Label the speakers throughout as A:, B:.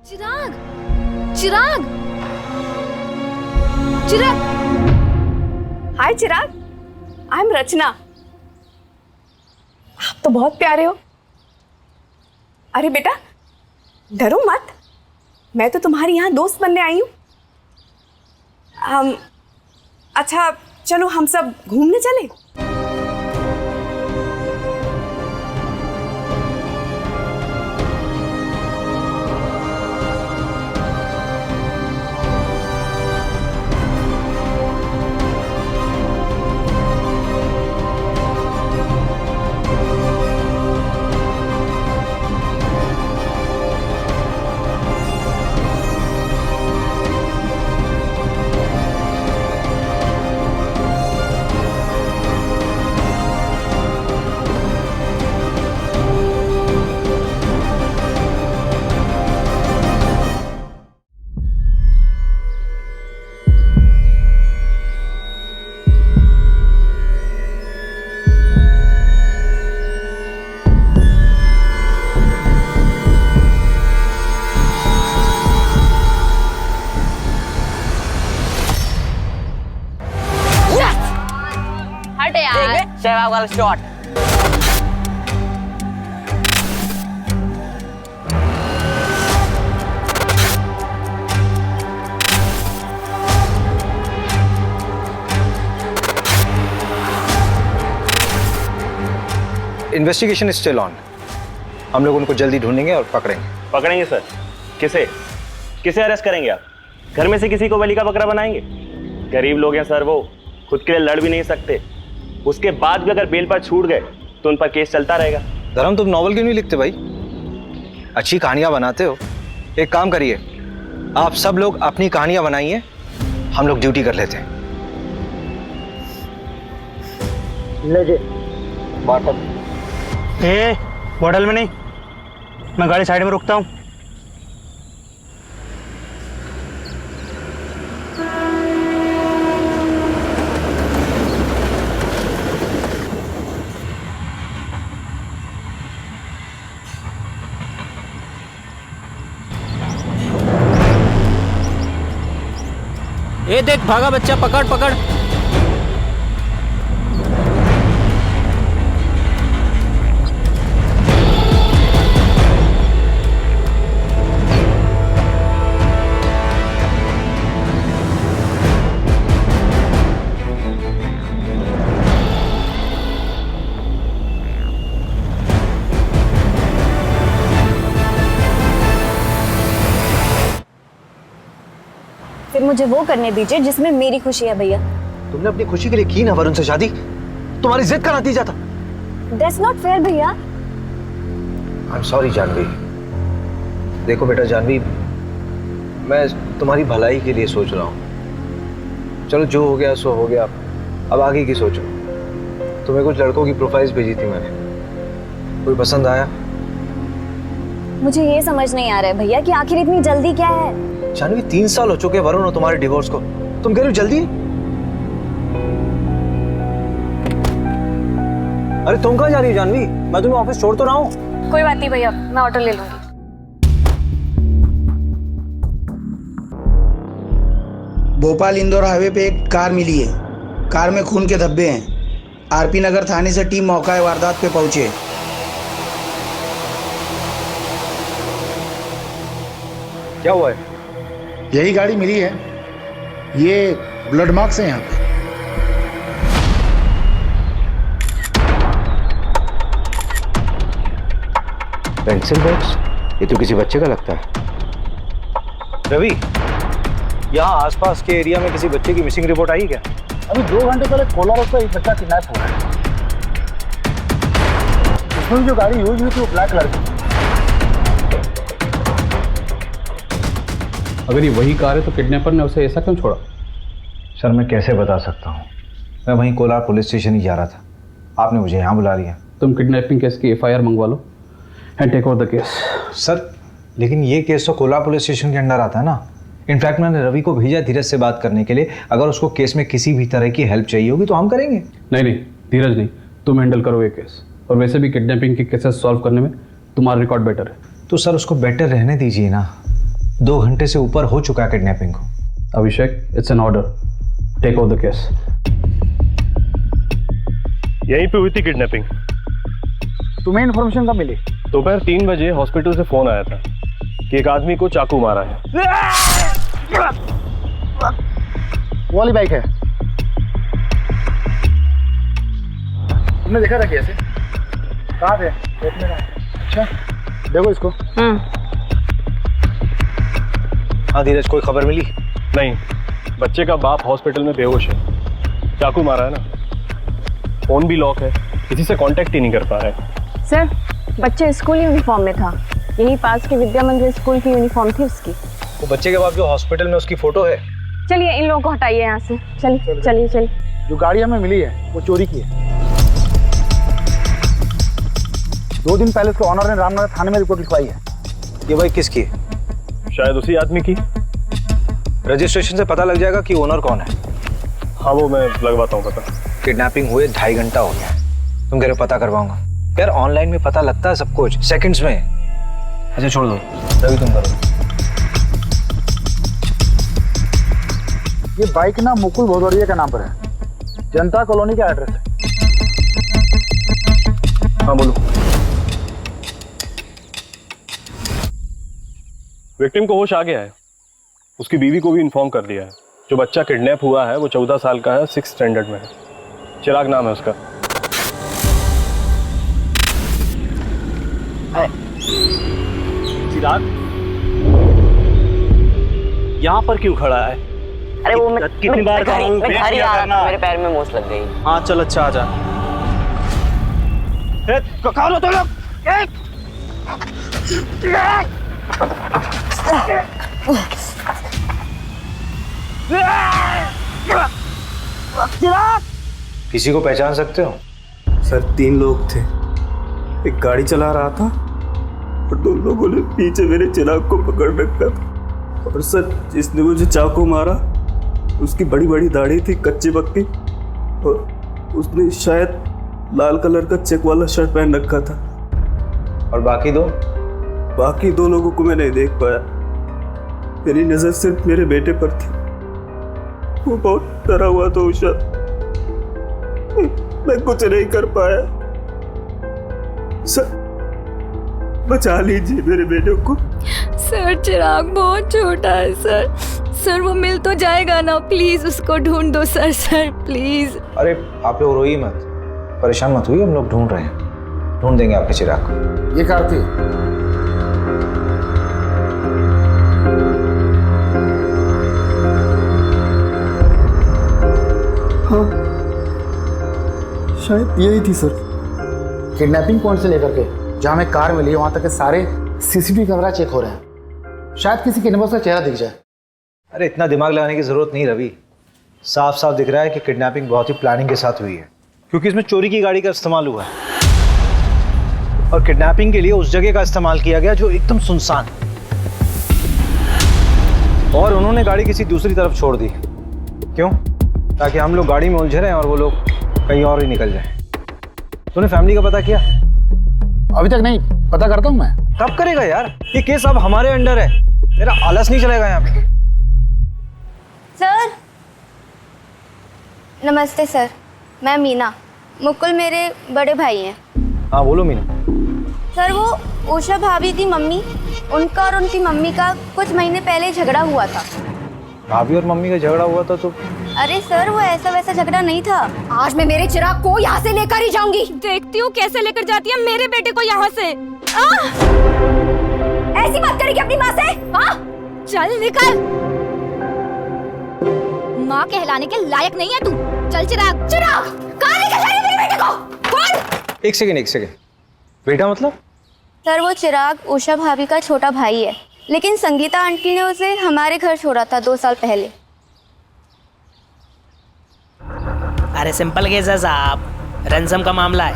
A: Chirag, Chirag, Chirag.
B: Hi Chirag, I am रचना। आप तो बहुत प्यारे हो। अरे बेटा, डरो मत, मैं तो तुम्हारी यहाँ दोस्त बनने आई हूँ। अच्छा चलो हम सब घूमने चलें।
A: हट यार।
C: सहवाग वाला shot.
D: Investigation is still on. हम लोग उनको जल्दी ढूंढेंगे और पकड़ेंगे।
E: पकड़ेंगे सर? किसे किसे अरेस्ट करेंगे आप? घर में से किसी को बलि का बकरा बनाएंगे? गरीब लोग हैं सर, वो खुद के लिए लड़ भी नहीं सकते। उसके बाद भी अगर बेल पर छूट गए तो उन पर केस चलता रहेगा।
D: धर्म, तुम नॉवल क्यों नहीं लिखते भाई? अच्छी कहानियां बनाते हो। एक काम करिए, आप सब लोग अपनी कहानियां बनाइए, हम लोग ड्यूटी कर लेते हैं।
E: होटल में नहीं, मैं गाड़ी साइड में रुकता हूँ।
C: ये देख भागा बच्चा, पकड़ पकड़।
A: फिर मुझे वो करने दीजिए जिसमें मेरी खुशी है भैया।
D: तुमने अपनी खुशी के लिए की ना वरुण से शादी, तुम्हारी जिद का नतीजा था।
A: That's not fair भैया।
D: I am sorry Janvi. देखो बेटा जानवी, मैं तुम्हारी भलाई के लिए सोच रहा हूँ। चलो जो हो गया सो हो गया, अब आगे की सोचो। तुम्हें कुछ लड़कों की प्रोफाइल्स भेजी थी मैंने, कोई पसंद आया?
A: मुझे ये समझ नहीं आ रहा है भैया कि आखिर इतनी जल्दी क्या है।
D: जानवी 3 साल हो चुके वरुण और तुम्हारे डिवोर्स को, तुम कह रहे हो जल्दी? अरे तुम कहाँ जा रही हो जानवी? मैं तुम्हें ऑफिस छोड़ तो रहा हूँ।
A: कोई बात नहीं भैया, मैं ऑटो ले लूंगी।
F: भोपाल इंदौर हाईवे पे एक कार मिली है। कार में खून के धब्बे हैं। आरपी नगर थाने से टीम मौका वारदात पे पहुंचे।
D: क्या हुआ है?
G: यही गाड़ी मिली है, ये ब्लड मार्क्स है यहाँ पे।
D: Pencil box? ये तो किसी बच्चे का लगता है। रवि, यहाँ आसपास के एरिया में किसी बच्चे की मिसिंग रिपोर्ट आई क्या?
G: अभी 2 घंटे पहले कोलार रोड पर एक बच्चा किडनैप हुआ है। इसमें जो गाड़ी यूज हुई थी वो ब्लैक कलर की।
H: अगर ये वही कार है तो किडनैपर ने उसे ऐसा क्यों छोड़ा?
D: सर मैं कैसे बता सकता हूँ, मैं वहीं कोलार पुलिस स्टेशन ही जा रहा था, आपने मुझे यहाँ बुला लिया।
H: तुम किडनैपिंग केस की FIR मंगवा लो and take over the case.
D: Sir लेकिन ये केस तो कोलार पुलिस स्टेशन के अंडर आता है ना। इनफैक्ट मैंने रवि को भेजा धीरज से बात करने के लिए, अगर उसको केस में किसी भी तरह की हेल्प चाहिए होगी तो हम करेंगे।
H: नहीं नहीं धीरज नहीं, तुम हैंडल करो ये केस। और वैसे भी किडनैपिंग के केसेस सॉल्व करने में तुम्हारा रिकॉर्ड बेटर है।
D: तो सर उसको बेटर रहने दीजिए ना। 2 घंटे से ऊपर हो चुका है किडनैपिंग को।
H: Abhishek, it's an order, take over the case.
E: यहीं पे हुई थी किडनैपिंग।
G: तुम्हें इन्फॉर्मेशन कब मिली?
E: दोपहर 3 बजे हॉस्पिटल से फोन आया था कि एक आदमी को चाकू मारा है।
G: वो वाली बाइक है। तुमने देखा था कैसे? कहाँ थे? देखने का। अच्छा, देखो इसको।
D: हाँ धीरज, कोई खबर मिली?
E: नहीं, बच्चे का बाप हॉस्पिटल में बेहोश है, चाकू मारा है ना। फोन भी लॉक है, किसी से कांटेक्ट ही नहीं कर पा रहे।
B: सर, बच्चे स्कूल यूनिफॉर्म में था। यही पास के विद्या मंदिर स्कूल की यूनिफॉर्म थी उसकी।
D: वो बच्चे के बाप जो हॉस्पिटल में, उसकी फोटो है।
B: चलिए इन लोगों को हटाइए यहाँ से। चलिए चलिए चलिए।
G: जो गाड़ी हमें मिली है वो चोरी की है। 2 दिन पहले उसके ऑनर ने रामनगर थाने में रिपोर्ट लिखवाई है।
D: ये बाइक किसकी है?
E: शायद उसी आदमी की।
D: रजिस्ट्रेशन से पता लग जाएगा कि ओनर कौन है।
E: हाँ, वो मैं लगवाता हूँ पता।
D: किडनैपिंग हुए 2.5 घंटा हो गया, तुम कह रहे हो पता करवाऊंगा। यार ऑनलाइन में पता लगता है सब कुछ सेकंड्स में। अच्छा छोड़ दो, रवि तुम करो।
G: ये बाइक ना मुकुल भदौरिया के नाम पर है, जनता कॉलोनी का एड्रेस है।
E: हाँ बोलो। विक्टिम को होश आ गया है, उसकी बीवी को भी इन्फॉर्म कर दिया है। जो बच्चा किडनैप हुआ है वो 14 साल का है, 6th स्टैंडर्ड में है। चिराग नाम है उसका।
C: चिराग यहाँ पर क्यों खड़ा है?
I: अरे वो
C: कितनी बार कहा हूँ,
I: मैं घर ही आ रहा था, मेरे पैर में मोच लग गई।
C: हाँ चल, अच्छा आ जा। कहाँ हो तुम लोग?
D: किसी को पहचान सकते हो?
J: सर 3 लोग थे, एक गाड़ी चला रहा था और 2 लोगों ने पीछे मेरे चिराग को पकड़ रखा था। और सर जिसने मुझे चाकू मारा उसकी बड़ी बड़ी दाढ़ी थी, कच्ची पक्की, और उसने शायद लाल कलर का चेक वाला शर्ट पहन रखा था।
D: और बाकी
J: 2 लोगों को मैं नहीं देख पाया। मेरी नजर सिर्फ मेरे बेटे पर थी। वो बहुत डरा हुआ था उषा, मैं कुछ नहीं कर पाया। सर बचा लीजिए मेरे बेटे को।
A: सर चिराग बहुत छोटा है सर। सर वो मिल तो जाएगा ना, प्लीज उसको ढूंढ दो सर। Sir please.
D: अरे आप लोग रोइए मत, परेशान मत हुई, हम लोग ढूंढ रहे हैं, ढूंढ देंगे आपके चिराग को।
G: ये कार थी।
J: हाँ शायद यही थी सर।
G: किडनैपिंग पॉइंट से लेकर के जहाँ हमें कार मिली है वहाँ तक के सारे सीसीटीवी कैमरा चेक हो रहे हैं, शायद किसी किडनैपर का चेहरा दिख जाए।
D: अरे इतना दिमाग लगाने की जरूरत नहीं रवि, साफ साफ दिख रहा है कि किडनैपिंग बहुत ही प्लानिंग के साथ हुई है, क्योंकि इसमें चोरी की गाड़ी का इस्तेमाल हुआ है और किडनैपिंग के लिए उस जगह का इस्तेमाल किया गया जो एकदम सुनसान, और उन्होंने गाड़ी किसी दूसरी तरफ छोड़ दी। क्यों? ताकि हम लोग गाड़ी में उलझे रहे और वो लोग कहीं और ही निकल जाए। तूने फैमिली का पता किया?
G: अभी तक नहीं, पता करता हूँ मैं।
D: कब करेगा यार? ये केस अब हमारे अंडर है, तेरा आलस नहीं चलेगा यहाँ पे।
A: सर नमस्ते सर, मैं मीना। मुकुल मेरे बड़े भाई हैं।
D: हाँ बोलो मीना।
A: सर वो उषा भाभी की मम्मी, उनका और उनकी मम्मी का कुछ महीने पहले झगड़ा हुआ था।
D: भाभी और मम्मी का झगड़ा हुआ था तो?
A: अरे सर वो ऐसा वैसा झगड़ा नहीं था। आज मैं मेरे चिराग को यहाँ से लेकर ही जाऊंगी। देखती हूँ कैसे लेकर जाती है मेरे बेटे को यहाँ से। ऐसी बात करेगी अपनी माँ से? चल निकल, माँ कहलाने के लायक नहीं है तू। चल चिराग। चिराग कहाँ लेकर जा रही है मेरे बेटे को? बोल।
D: एक सेकेंड, बेटा मतलब?
A: सर वो चिराग उषा भाभी का छोटा भाई है, लेकिन संगीता आंटी ने उसे हमारे घर छोड़ा था 2 साल पहले।
I: अरे सिंपल केस है साहब, रैंसम का मामला है।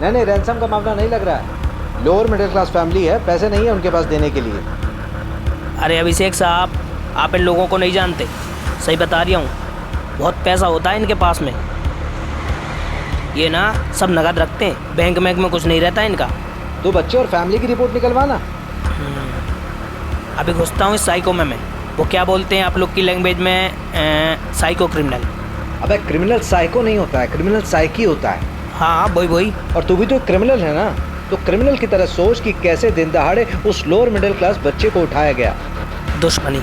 D: नहीं रैंसम का मामला नहीं लग रहा है। लोअर मिडिल क्लास फैमिली है, पैसे नहीं है उनके पास देने के लिए।
I: अरे अभिषेक साहब, आप इन लोगों को नहीं जानते, सही बता रहा हूँ। बहुत पैसा होता है इनके पास में। ये ना सब नगद रखते हैं, बैंक में कुछ नहीं रहता इनका।
D: तो बच्चे और फैमिली की रिपोर्ट निकलवाना।
I: अभी घुसता हूँ इस साइको में मैं। वो क्या बोलते हैं आप लोग की लैंग्वेज में, साइको क्रिमिनल।
D: अबे क्रिमिनल साइको नहीं होता है, क्रिमिनल साइकी होता है।
I: हाँ वही।
D: और तू भी तो क्रिमिनल है ना, तो क्रिमिनल की तरह सोच कि कैसे दिन दहाड़े उस लोअर मिडिल क्लास बच्चे को उठाया गया।
I: दुश्मनी।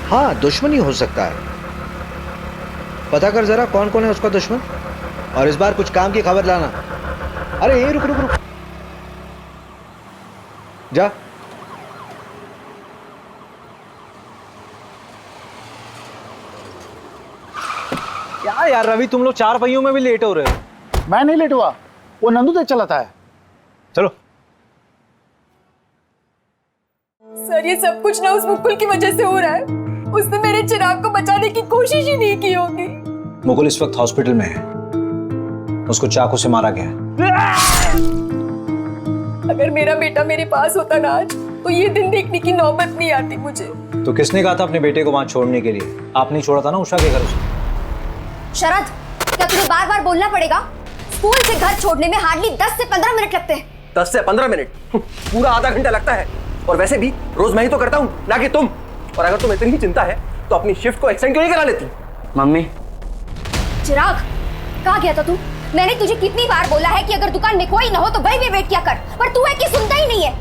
D: हाँ दुश्मनी हो सकता है। पता कर जरा कौन कौन है उसका दुश्मन, और इस बार कुछ काम की खबर लाना। अरे ये रुक रुक रुक, जा। क्या यार रवि, तुम लोग चार पहियों में भी लेट हो रहे हो।
G: मैं नहीं लेट हुआ, वो नंदू तेज चलाता है।
D: चलो।
B: सर ये सब कुछ ना उस मुकुल की वजह से हो रहा है। उसने मेरे चिराग को बचाने की कोशिश ही नहीं की होगी।
D: मुकुल इस वक्त हॉस्पिटल में है, उसको चाकू से मारा गया है।
B: अगर मेरा बेटा मेरे पास होता ना आज, तो ये दिन देखने की नौबत नहीं आती मुझे।
D: तो किसने कहा था अपने बेटे को वहां छोड़ने के लिए? आपने छोड़ा था ना उषा के घर से।
K: शरद, क्या तुम्हें बार बार बोलना पड़ेगा? स्कूल से घर छोड़ने में हार्डली 10 से 15 मिनट लगते हैं।
L: 10 से 15 मिनट? पूरा आधा घंटा लगता है। और वैसे भी रोज मैं ही तो करता हूँ, ना कि तुम। और अगर तुम्हें इतनी चिंता है तो अपनी शिफ्ट को एक्सटेंड क्यों नहीं करा लेती?
C: मम्मी।
K: चिराग, कहाँ गया था तू? मैंने तुझे कितनी बार बोला है कि अगर दुकान में कोई ना हो तो वहीं पे वेट किया कर, पर तू है कि सुनता ही नहीं है।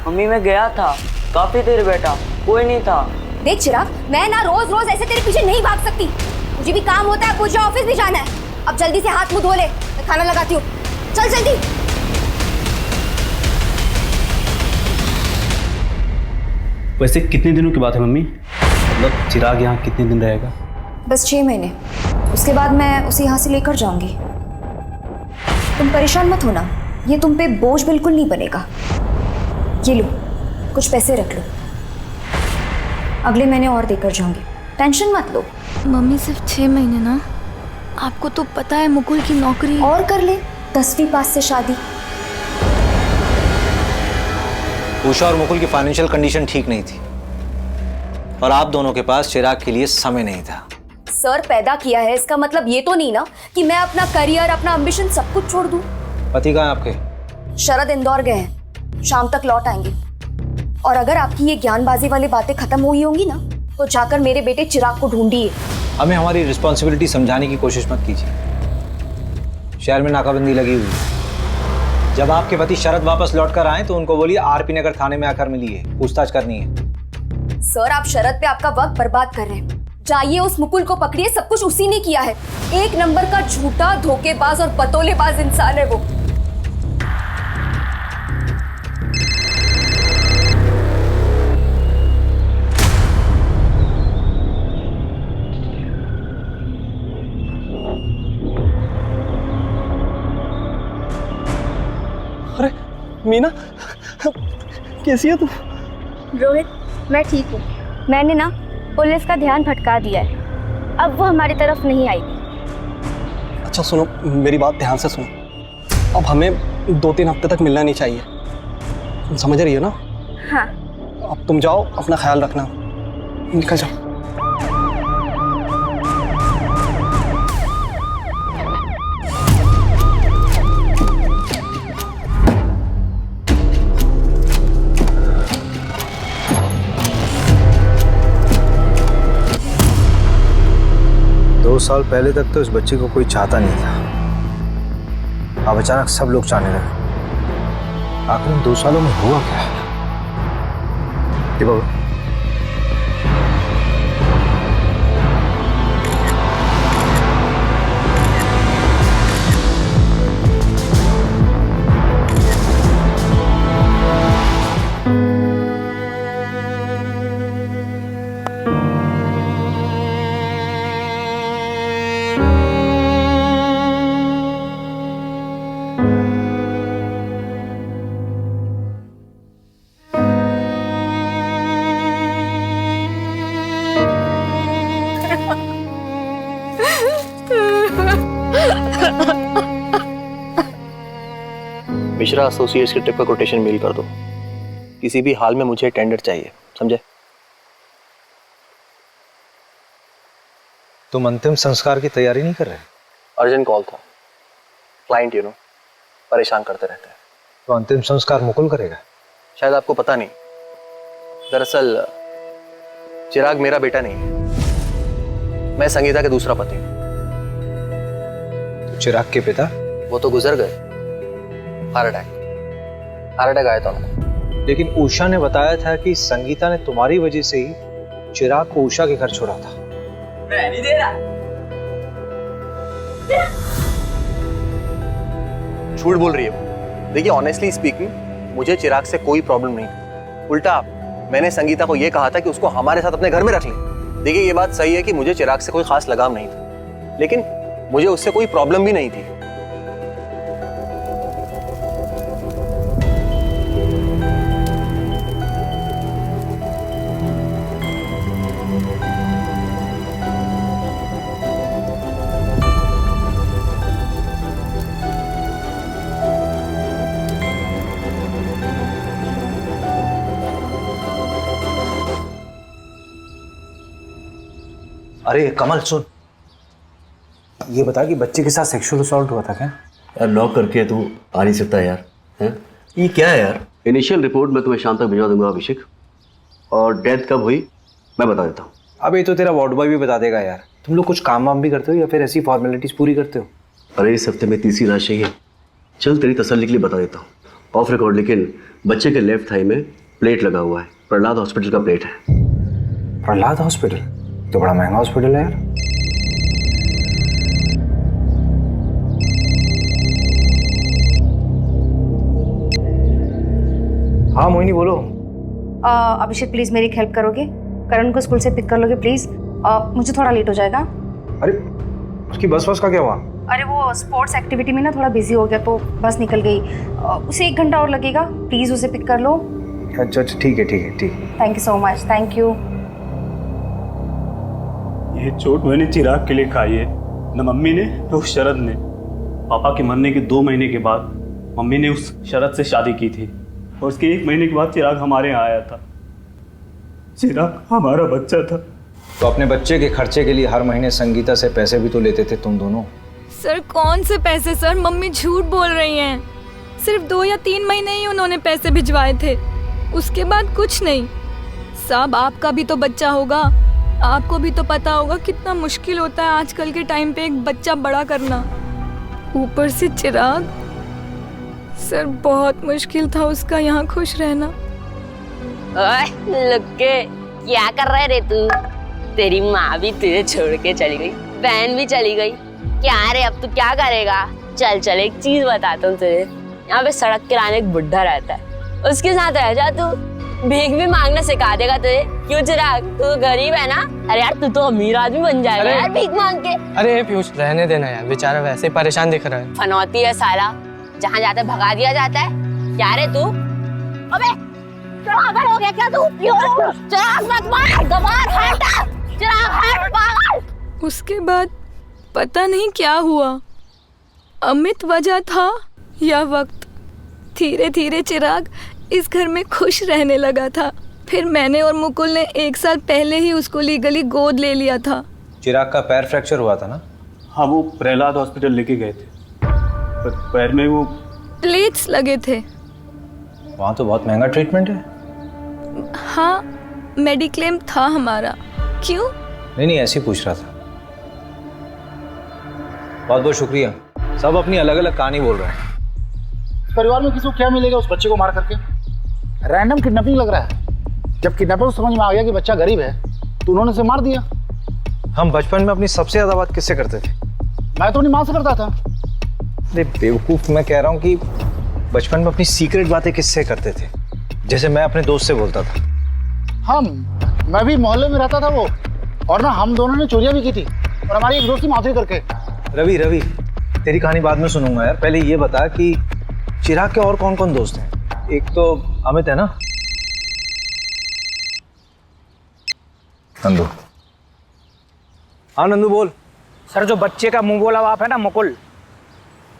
C: मम्मी मैं गया था, काफी देर बैठा, कोई नहीं था।
K: देख चिराग, मैं ना रोज रोज ऐसे तेरे पीछे नहीं भाग सकती। मुझे भी काम होता है, मुझे ऑफिस भी जाना है। अब जल्दी से हाथ मुंह धो ले, मैं खाना लगाती हूँ। चल जल्दी।
H: वैसे कितने दिनों की बात है मम्मी? मतलब चिराग यहाँ कितने दिन रहेगा?
K: बस 6 महीने, उसके बाद मैं उसे यहाँ से लेकर जाऊंगी। तुम परेशान मत होना, ये तुम पे बोझ बिल्कुल नहीं बनेगा। ये लो, कुछ पैसे रख लो, अगले महीने और देकर जाऊंगी, टेंशन मत लो।
A: मम्मी सिर्फ 6 महीने ना, आपको तो पता है मुकुल की नौकरी।
K: और कर ले, 10वीं पास से शादी।
D: उषा और मुकुल की फाइनेंशियल कंडीशन ठीक नहीं थी, और आप दोनों के पास चिराग के लिए समय नहीं था।
K: सर पैदा किया है, इसका मतलब ये तो नहीं ना कि मैं अपना करियर, अपना एम्बिशन सब कुछ छोड़ दूं।
D: पति कहाँ है आपके?
K: शरद इंदौर गए हैं, शाम तक लौट आएंगे। और अगर आपकी ये ज्ञानबाजी वाली बातें खत्म हुई होंगी ना, तो जाकर मेरे बेटे चिराग को ढूंढिए।
D: हमें हमारी रिस्पॉन्सिबिलिटी समझाने की कोशिश मत कीजिए। शहर में नाकाबंदी लगी हुई है। जब आपके पति शरद वापस लौट कर आए तो उनको बोलिए आरपी नगर थाने में आकर मिलिए, पूछताछ करनी है।
K: सर आप शरद पे आपका वक्त बर्बाद कर रहे हैं। जाइए उस मुकुल को पकड़िए, सब कुछ उसी ने किया है। एक नंबर का झूठा, धोखेबाज और बतौलेबाज इंसान है वो।
L: अरे मीना, कैसी है तू?
M: रोहित, मैं ठीक हूँ। मैंने ना पुलिस का ध्यान भटका दिया है, अब वो हमारी तरफ नहीं आएगी।
L: अच्छा सुनो, मेरी बात ध्यान से सुनो। अब हमें 2-3 हफ्ते तक मिलना नहीं चाहिए, तुम समझ रही हो ना?
M: हाँ।
L: अब तुम जाओ, अपना ख्याल रखना, निकल जाओ।
D: 2 साल पहले तक तो इस बच्चे को कोई चाहता नहीं था, अब अचानक सब लोग चाहने लगे। आखिर इन 2 सालों में हुआ क्या? बाबू
L: मिश्रा एसोसिएट्स की ट्रिप का कोटेशन मेल कर दो। किसी भी हाल में मुझे टेंडर चाहिए, समझे?
D: तुम अंतिम संस्कार की तैयारी नहीं कर रहे?
L: अर्जेंट कॉल था, क्लाइंट परेशान करते रहते हैं।
D: तो अंतिम संस्कार मुकुल करेगा?
L: शायद आपको पता नहीं, दरअसल चिराग मेरा बेटा नहीं है, मैं संगीता के दूसरा पति हूं।
D: चिराग के पिता?
L: वो तो गुजर गए, हार्ट अटैक आया था उनको।
D: लेकिन उषा ने बताया था कि संगीता ने तुम्हारी वजह से ही चिराग को उषा के घर छोड़ा था।
L: मैं नहीं दे रहा। झूठ बोल रही है वो। देखिए ऑनेस्टली स्पीकिंग, मुझे चिराग से कोई प्रॉब्लम नहीं थी। उल्टा मैंने संगीता को यह कहा था कि उसको हमारे साथ अपने घर में रख ले। देखिए ये बात सही है कि मुझे चिराग से कोई खास लगाव नहीं था, लेकिन मुझे उससे कोई प्रॉब्लम भी नहीं थी।
D: अरे कमल सुन, ये बता कि बच्चे के साथ सेक्सुअल असॉल्ट हुआ था क्या?
N: यार लॉक करके तू आ नहीं सकता यार, हैं? ये क्या है यार? इनिशियल रिपोर्ट मैं तुम्हें शाम तक भिजवा दूंगा अभिषेक, और डेथ कब हुई मैं बता देता हूँ।
D: अब ये तो तेरा वार्ड बॉय भी बता देगा यार। तुम लोग कुछ काम वाम भी करते हो या फिर ऐसी फॉर्मेलिटीज पूरी करते हो?
N: अरे इस हफ्ते में तीसरी लाश चाहिए। चल तेरी तसल्ली के लिए बता देता हूँ ऑफ रिकॉर्ड, लेकिन बच्चे के लेफ्ट थाई में प्लेट लगा हुआ है। प्रहलाद हॉस्पिटल का प्लेट है।
D: प्रहलाद हॉस्पिटल तो बड़ा महंगा हॉस्पिटल है यार। हाँ मोहिनी बोलो।
K: अभिषेक प्लीज़ मेरी हेल्प करोगे? करण को स्कूल से पिक कर लोगे प्लीज़? मुझे थोड़ा लेट हो जाएगा।
D: अरे उसकी बस का क्या हुआ?
K: अरे वो स्पोर्ट्स एक्टिविटी में ना थोड़ा बिजी हो गया तो बस निकल गई। उसे 1 घंटा और लगेगा, प्लीज़ उसे पिक कर लो।
D: अच्छा ठीक है।
K: Thank you so much. Thank you.
J: ये चोट मैंने चिराग के लिए खाई है, न मम्मी ने न उस शरद ने। पापा के मरने के 2 महीने के बाद मम्मी ने उस शरद से शादी की थी, और उसके 1 महीने के बाद चिराग हमारे यहाँ आया था। चिराग हमारा बच्चा था।
D: तो अपने बच्चे के खर्चे के लिए हर महीने संगीता से पैसे भी तो लेते थे तुम दोनों।
A: सर कौन से पैसे सर? मम्मी झूठ बोल रही हैं। सिर्फ 2 या 3 महीने ही उन्होंने पैसे भिजवाए थे, उसके बाद कुछ नहीं। साहब आपका भी तो बच्चा होगा, आपको भी तो पता होगा कितना मुश्किल होता है आजकल के टाइम पे एक बच्चा बड़ा करना, ऊपर से चिराग। सर बहुत मुश्किल था उसका यहाँ खुश रहना।
O: ओए लुक्के, क्या कर रहे रे तू? तेरी माँ भी तुझे छोड़ के चली गई, बहन भी चली गई। क्या रे अब तू क्या करेगा? चल एक चीज बताता हूँ तुझे। यहाँ पे सड़क किराने एक बुढ़ा रहता है, उसके साथ रह जा तू, भीख भी मांगना सिखा देगा तुझे। क्यों चिराग, तू तो गरीब है ना? अरे यार तू तो अमीर आदमी बन जाएगा यार भीख मांग के।
P: अरे पीयूष रहने देना यार, बेचारा वैसे ही परेशान दिख रहा है।
O: फनौती है साला, जहाँ जाता है भगा दिया जाता है। क्या रे तू? अबे पागल हो गया क्या तू? चिराग मत मार, गवार हट, चिराग हट पागल।
A: उसके बाद पता नहीं क्या हुआ, अमित वजह था या वक्त, धीरे धीरे चिराग इस घर में खुश रहने लगा था। फिर मैंने और मुकुल ने 1 साल पहले ही उसको लीगली गोद ले लिया था।
D: चिराग का पैर फ्रैक्चर हुआ था ना?
J: हाँ वो प्रहलाद हॉस्पिटल लेके गए थे, पर पैर में वो
A: प्लेट्स लगे थे।
D: वहाँ तो बहुत महंगा ट्रीटमेंट है।
A: हाँ मेडिक्लेम था हमारा। क्यों?
D: नहीं ऐसे ही पूछ रहा था। बहुत बहुत शुक्रिया। सब अपनी अलग अलग कहानी बोल रहे हैं।
G: परिवार में किसी को क्या मिलेगा उस बच्चे को मार करके? रैंडम किडनैपिंग लग रहा है। जब किडनैपर को समझ में आ गया कि बच्चा गरीब है तो उन्होंने उसे मार दिया।
D: हम बचपन में अपनी सबसे ज्यादा बात किससे करते थे?
G: मैं तो अपनी माँ से करता था।
D: अरे बेवकूफ, मैं कह रहा हूँ कि बचपन में अपनी सीक्रेट बातें किससे करते थे? जैसे मैं अपने दोस्त से बोलता था।
G: मैं भी मोहल्ले में रहता था वो, और ना हम दोनों ने चोरियां भी की थी, और हमारी एक दोस्त की मौत करके।
D: रवि तेरी कहानी बाद में सुनूंगा यार, पहले ये बता कि चिराग के और कौन कौन दोस्त हैं? एक तो अमित है ना? नंदू। हाँ नंदू बोल।
I: सर जो बच्चे का मुंह बोला बाप है ना मुकुल,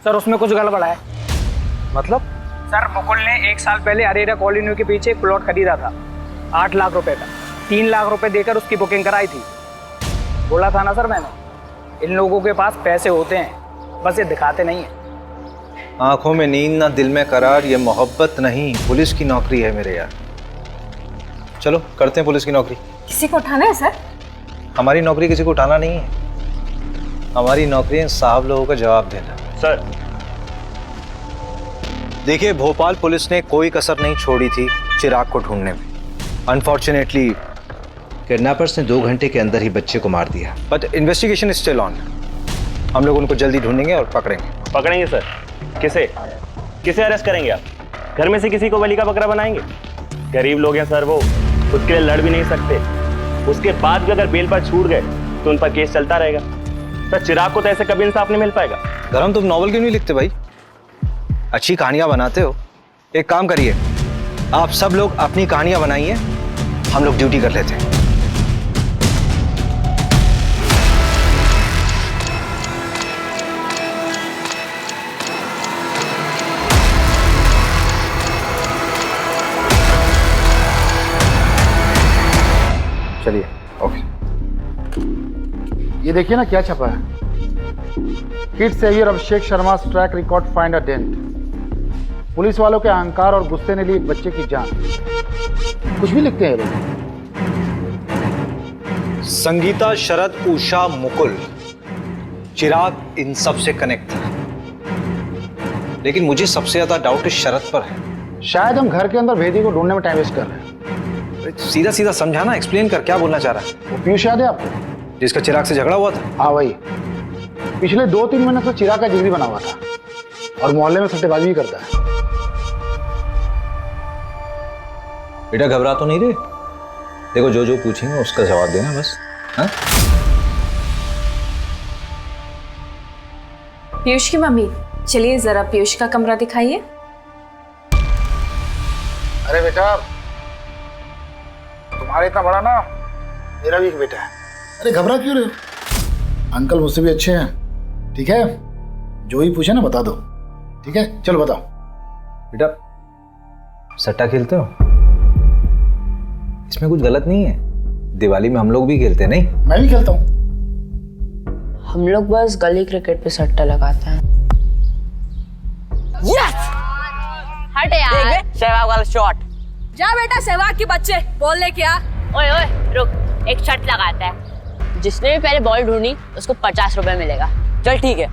I: सर उसमें कुछ गड़बड़ है।
D: मतलब?
I: सर मुकुल ने 1 साल पहले अरेरा कॉलोनी के पीछे एक प्लॉट खरीदा था 8 लाख रुपए का। 3 लाख रुपए देकर उसकी बुकिंग कराई थी। बोला था ना सर मैंने, इन लोगों के पास पैसे होते हैं, बस ये दिखाते नहीं है।
D: आंखों में नींद ना दिल में करार, ये मोहब्बत नहीं पुलिस की नौकरी है मेरे यार। चलो करते हैं पुलिस की नौकरी।
B: किसी को उठाना है सर?
D: हमारी नौकरी किसी को उठाना नहीं है, हमारी नौकरी है साहब लोगों का जवाब देना।
E: सर
D: देखिए, भोपाल पुलिस ने कोई कसर नहीं छोड़ी थी चिराग को ढूंढने में। अनफॉर्चुनेटली किडनैपर्स ने 2 घंटे के अंदर ही बच्चे को मार दिया, but investigation is still on. हम लोग उनको जल्दी ढूंढेंगे और पकड़ेंगे।
E: पकड़ेंगे सर? किसे किसे अरेस्ट करेंगे आप? घर में से किसी को बलि का बकरा बनाएंगे? गरीब लोग हैं सर, वो खुद के लिए लड़ भी नहीं सकते। उसके बाद भी अगर बेल पर छूट गए तो उन पर केस चलता रहेगा। सर चिराग को तो ऐसे कभी इंसाफ नहीं मिल पाएगा।
D: धर्म, तुम नॉवल क्यों नहीं लिखते भाई? अच्छी कहानियां बनाते हो। एक काम करिए, आप सब लोग अपनी कहानियां बनाइए, हम लोग ड्यूटी कर लेते हैं। चलिए। ओके।
G: ये देखिए ना क्या छपा है, kid saviour Abhishek Sharma track record find a dent. Police वालों के अहंकार और गुस्से ने ली एक बच्चे की जान। कुछ भी लिखते हैं लोग।
D: संगीता, शरद, उषा, मुकुल, चिराग इन सब से कनेक्ट था, लेकिन मुझे सबसे ज्यादा डाउट इस शरद पर है।
G: शायद हम घर के अंदर भेदी को ढूंढने में टाइम वेस्ट कर रहे हैं।
D: सीधा सीधा समझाना, एक्सप्लेन कर, क्या बोलना चाह रहा है?
G: वो पीयूष याद है आपको,
D: जिसका चिराग से झगड़ा हुआ था?
G: हाँ वही। पिछले 2-3 महीने से चिराग का जिगरी बना हुआ था और मोहल्ले में सट्टेबाजी भी करता है।
D: बेटा घबरा तो नहीं रहे? देखो, जो जो पूछेंगे उसका जवाब देना बस। हाँ?
B: पीयूष की मम्मी, चलिए जरा पीयूष का कमरा दिखाइए।
G: अरे बेटा, तुम्हारे इतना बड़ा ना मेरा भी एक बेटा है। अरे घबरा क्यों रहे हो? अंकल मुझसे भी अच्छे हैं, ठीक है? जो ही पूछे ना बता दो, ठीक है? चलो बताओ।
D: बेटा सट्टा खेलते हो? इसमें कुछ गलत नहीं है, दिवाली में हम लोग भी खेलते हैं। नहीं,
G: मैं भी खेलता हूँ।
O: हम लोग बस गली क्रिकेट पे सट्टा लगाते हैं।
A: यस!
O: हट यार,
A: सहवाग वाला शॉट। जा बेटा सहवाग के बच्चे, बॉल लेके आ।
O: ओए ओए रुक, एक शर्त लगाता है, जिसने भी पहले बॉल ढूंढी उसको 50 रुपए मिलेगा।
Q: चल ठीक है,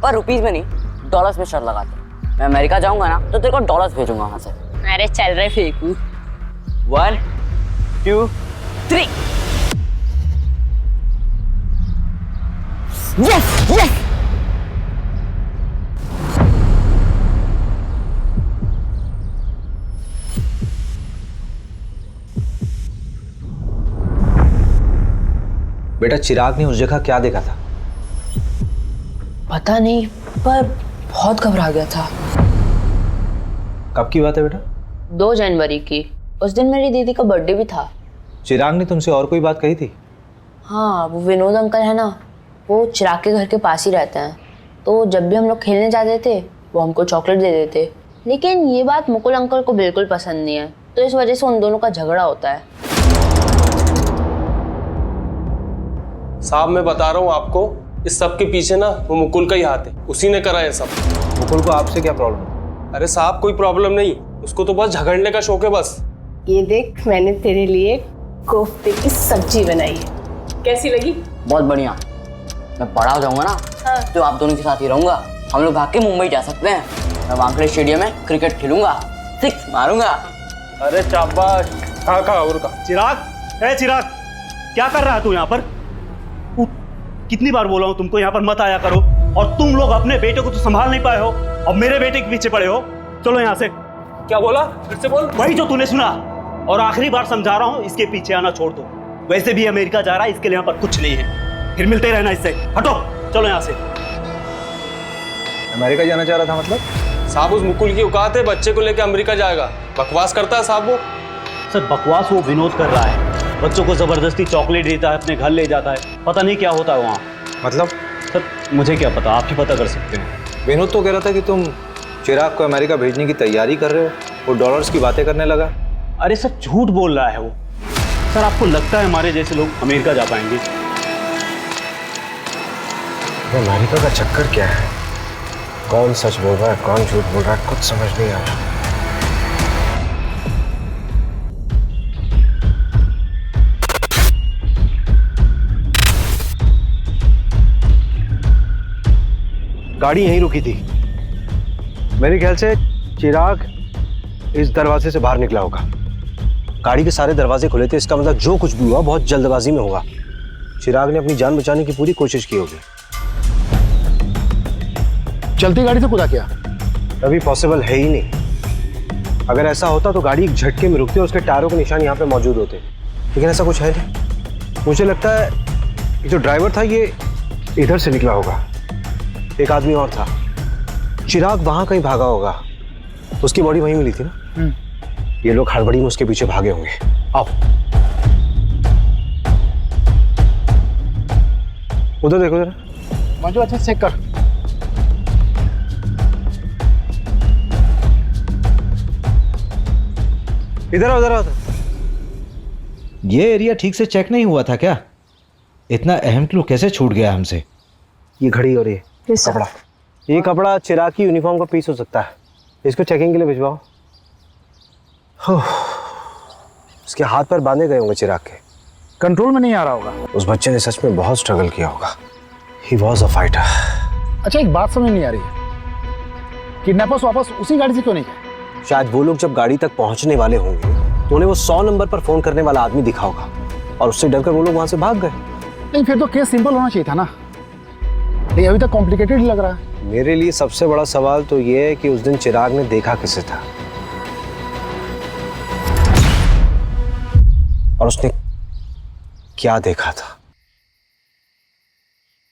Q: पर रुपीज में नहीं, डॉलर्स में शर्त लगाते। मैं अमेरिका जाऊंगा ना तो तेरे को डॉलर्स भेजूंगा वहां से।
O: अरे चल रहे फेंकू।
Q: 1 2 3।
A: Yes yes.
D: बेटा चिराग ने उस जगह क्या देखा था?
O: पता नहीं, पर बहुत घबरा गया था।
D: कब की बात है बेटा?
O: 2 जनवरी की। उस दिन मेरी दीदी का बर्थडे भी था।
D: चिराग ने तुमसे और कोई बात कही थी?
O: हाँ, वो विनोद अंकल है ना, वो चिराग के घर के पास ही रहते हैं। तो जब भी हम लोग खेलने जाते थे वो हमको चॉकलेट दे देते। लेकिन ये बात मुकुल अंकल को बिल्कुल पसंद नहीं है, तो इस वजह से उन दोनों का झगड़ा होता है।
P: साहब मैं बता रहा हूँ आपको, इस सब के पीछे ना वो मुकुल का ही हाथ है, उसी ने करा है सब।
D: मुकुल को आपसे क्या प्रॉब्लम?
P: अरे साहब कोई प्रॉब्लम नहीं, उसको तो बस झगड़ने का शौक है बस।
B: ये देख, मैंने तेरे लिए कोफ्ते की सब्जी बनाई है, कैसी लगी?
Q: बहुत बढ़िया। मैं बड़ा हो जाऊंगा ना तो आप दोनों के साथ ही रहूंगा। हम लोग भाग के मुंबई जा सकते हैं। मैं वानखेड़े स्टेडियम में क्रिकेट खेलूंगा, 6 मारूंगा।
P: अरे शाबाश। हाँ कहा और कहा।
H: चिराग, ए चिराग, क्या कर रहा है तू यहाँ पर? कितनी बार बोला हूँ तुमको यहाँ पर मत आया करो, और तुम लोग अपने बेटे को तो संभाल नहीं पाए हो और मेरे बेटे के पीछे पड़े हो। चलो यहाँ से।
P: क्या बोला? फिर से बोल।
H: वही जो तूने सुना, और आखिरी बार समझा रहा हूँ, इसके पीछे आना छोड़ दो। वैसे भी अमेरिका जा रहा है, इसके लिए यहाँ पर कुछ नहीं है, फिर मिलते रहना इससे। हटो, चलो यहाँ से।
D: अमेरिका जाना चाह रहा था मतलब?
P: साहब उस मुकुल की औकात है, बच्चे को लेकर अमेरिका जाएगा। बकवास करता है साहब वो।
H: सर बकवास वो विनोद कर रहा है, बच्चों को जबरदस्ती चॉकलेट देता है, अपने घर ले जाता है, पता नहीं क्या होता है वहाँ।
D: मतलब?
H: सर मुझे क्या पता, आप ही पता कर सकते हैं।
D: विनोद तो कह रहा था कि तुम चिराग को अमेरिका भेजने की तैयारी कर रहे हो, वो डॉलर्स की बातें करने लगा।
H: अरे सर झूठ बोल रहा है वो। सर आपको लगता है हमारे जैसे लोग अमेरिका जा पाएंगे?
D: अमेरिका का चक्कर क्या है? कौन सच बोल रहा है, कौन झूठ बोल रहा है, कुछ समझ नहीं आ रहा। गाड़ी यहीं रुकी थी। मेरे ख्याल से चिराग इस दरवाजे से बाहर निकला होगा। गाड़ी के सारे दरवाजे खुले थे, इसका मतलब जो कुछ भी हुआ बहुत जल्दबाजी में होगा। चिराग ने अपनी जान बचाने की पूरी कोशिश की होगी।
G: चलती गाड़ी से कूदा क्या?
D: अभी पॉसिबल है ही नहीं। अगर ऐसा होता तो गाड़ी एक झटके में रुकती और उसके टायरों के निशान यहाँ पे मौजूद होते, लेकिन ऐसा कुछ है नहीं। मुझे लगता है ये जो ड्राइवर था ये इधर से निकला होगा। एक आदमी और था, चिराग वहां कहीं भागा होगा। उसकी बॉडी वहीं मिली थी ना। ये लोग हड़बड़ी में उसके पीछे भागे होंगे। आओ उधर देखो जरा।
G: मंजू अच्छा चेक कर।
D: इधर आओ, इधर आओ।
C: ये एरिया ठीक से चेक नहीं हुआ था क्या? इतना अहम क्लू कैसे छूट गया हमसे?
D: ये घड़ी और ये कपड़ा, ये कपड़ा चिराग की यूनिफॉर्म का पीस हो सकता है। इसको चेकिंग के लिए भिजवाओ। उसके हाथ पर बांधे गए होंगे चिराग के।
G: कंट्रोल में नहीं आ रहा होगा।
D: उस बच्चे ने सच में बहुत स्ट्रगल किया होगा। He was a fighter.
G: अच्छा एक बात समझ नहीं आ रही है, किडनैपर्स वापस उसी गाड़ी से क्यों नहीं गए?
D: शायद वो लोग जब गाड़ी तक पहुंचने वाले होंगे तो उन्हें वो 100 नंबर पर फोन करने वाला आदमी दिखा होगा और उससे डरकर वो लोग वहां से भाग गए।
G: नहीं फिर तो केस सिंपल होना चाहिए था ना। ये अभी तक कॉम्प्लिकेटेड लग रहा है।
D: मेरे लिए सबसे बड़ा सवाल तो ये है कि उस दिन चिराग ने देखा किसे था और उसने क्या देखा था।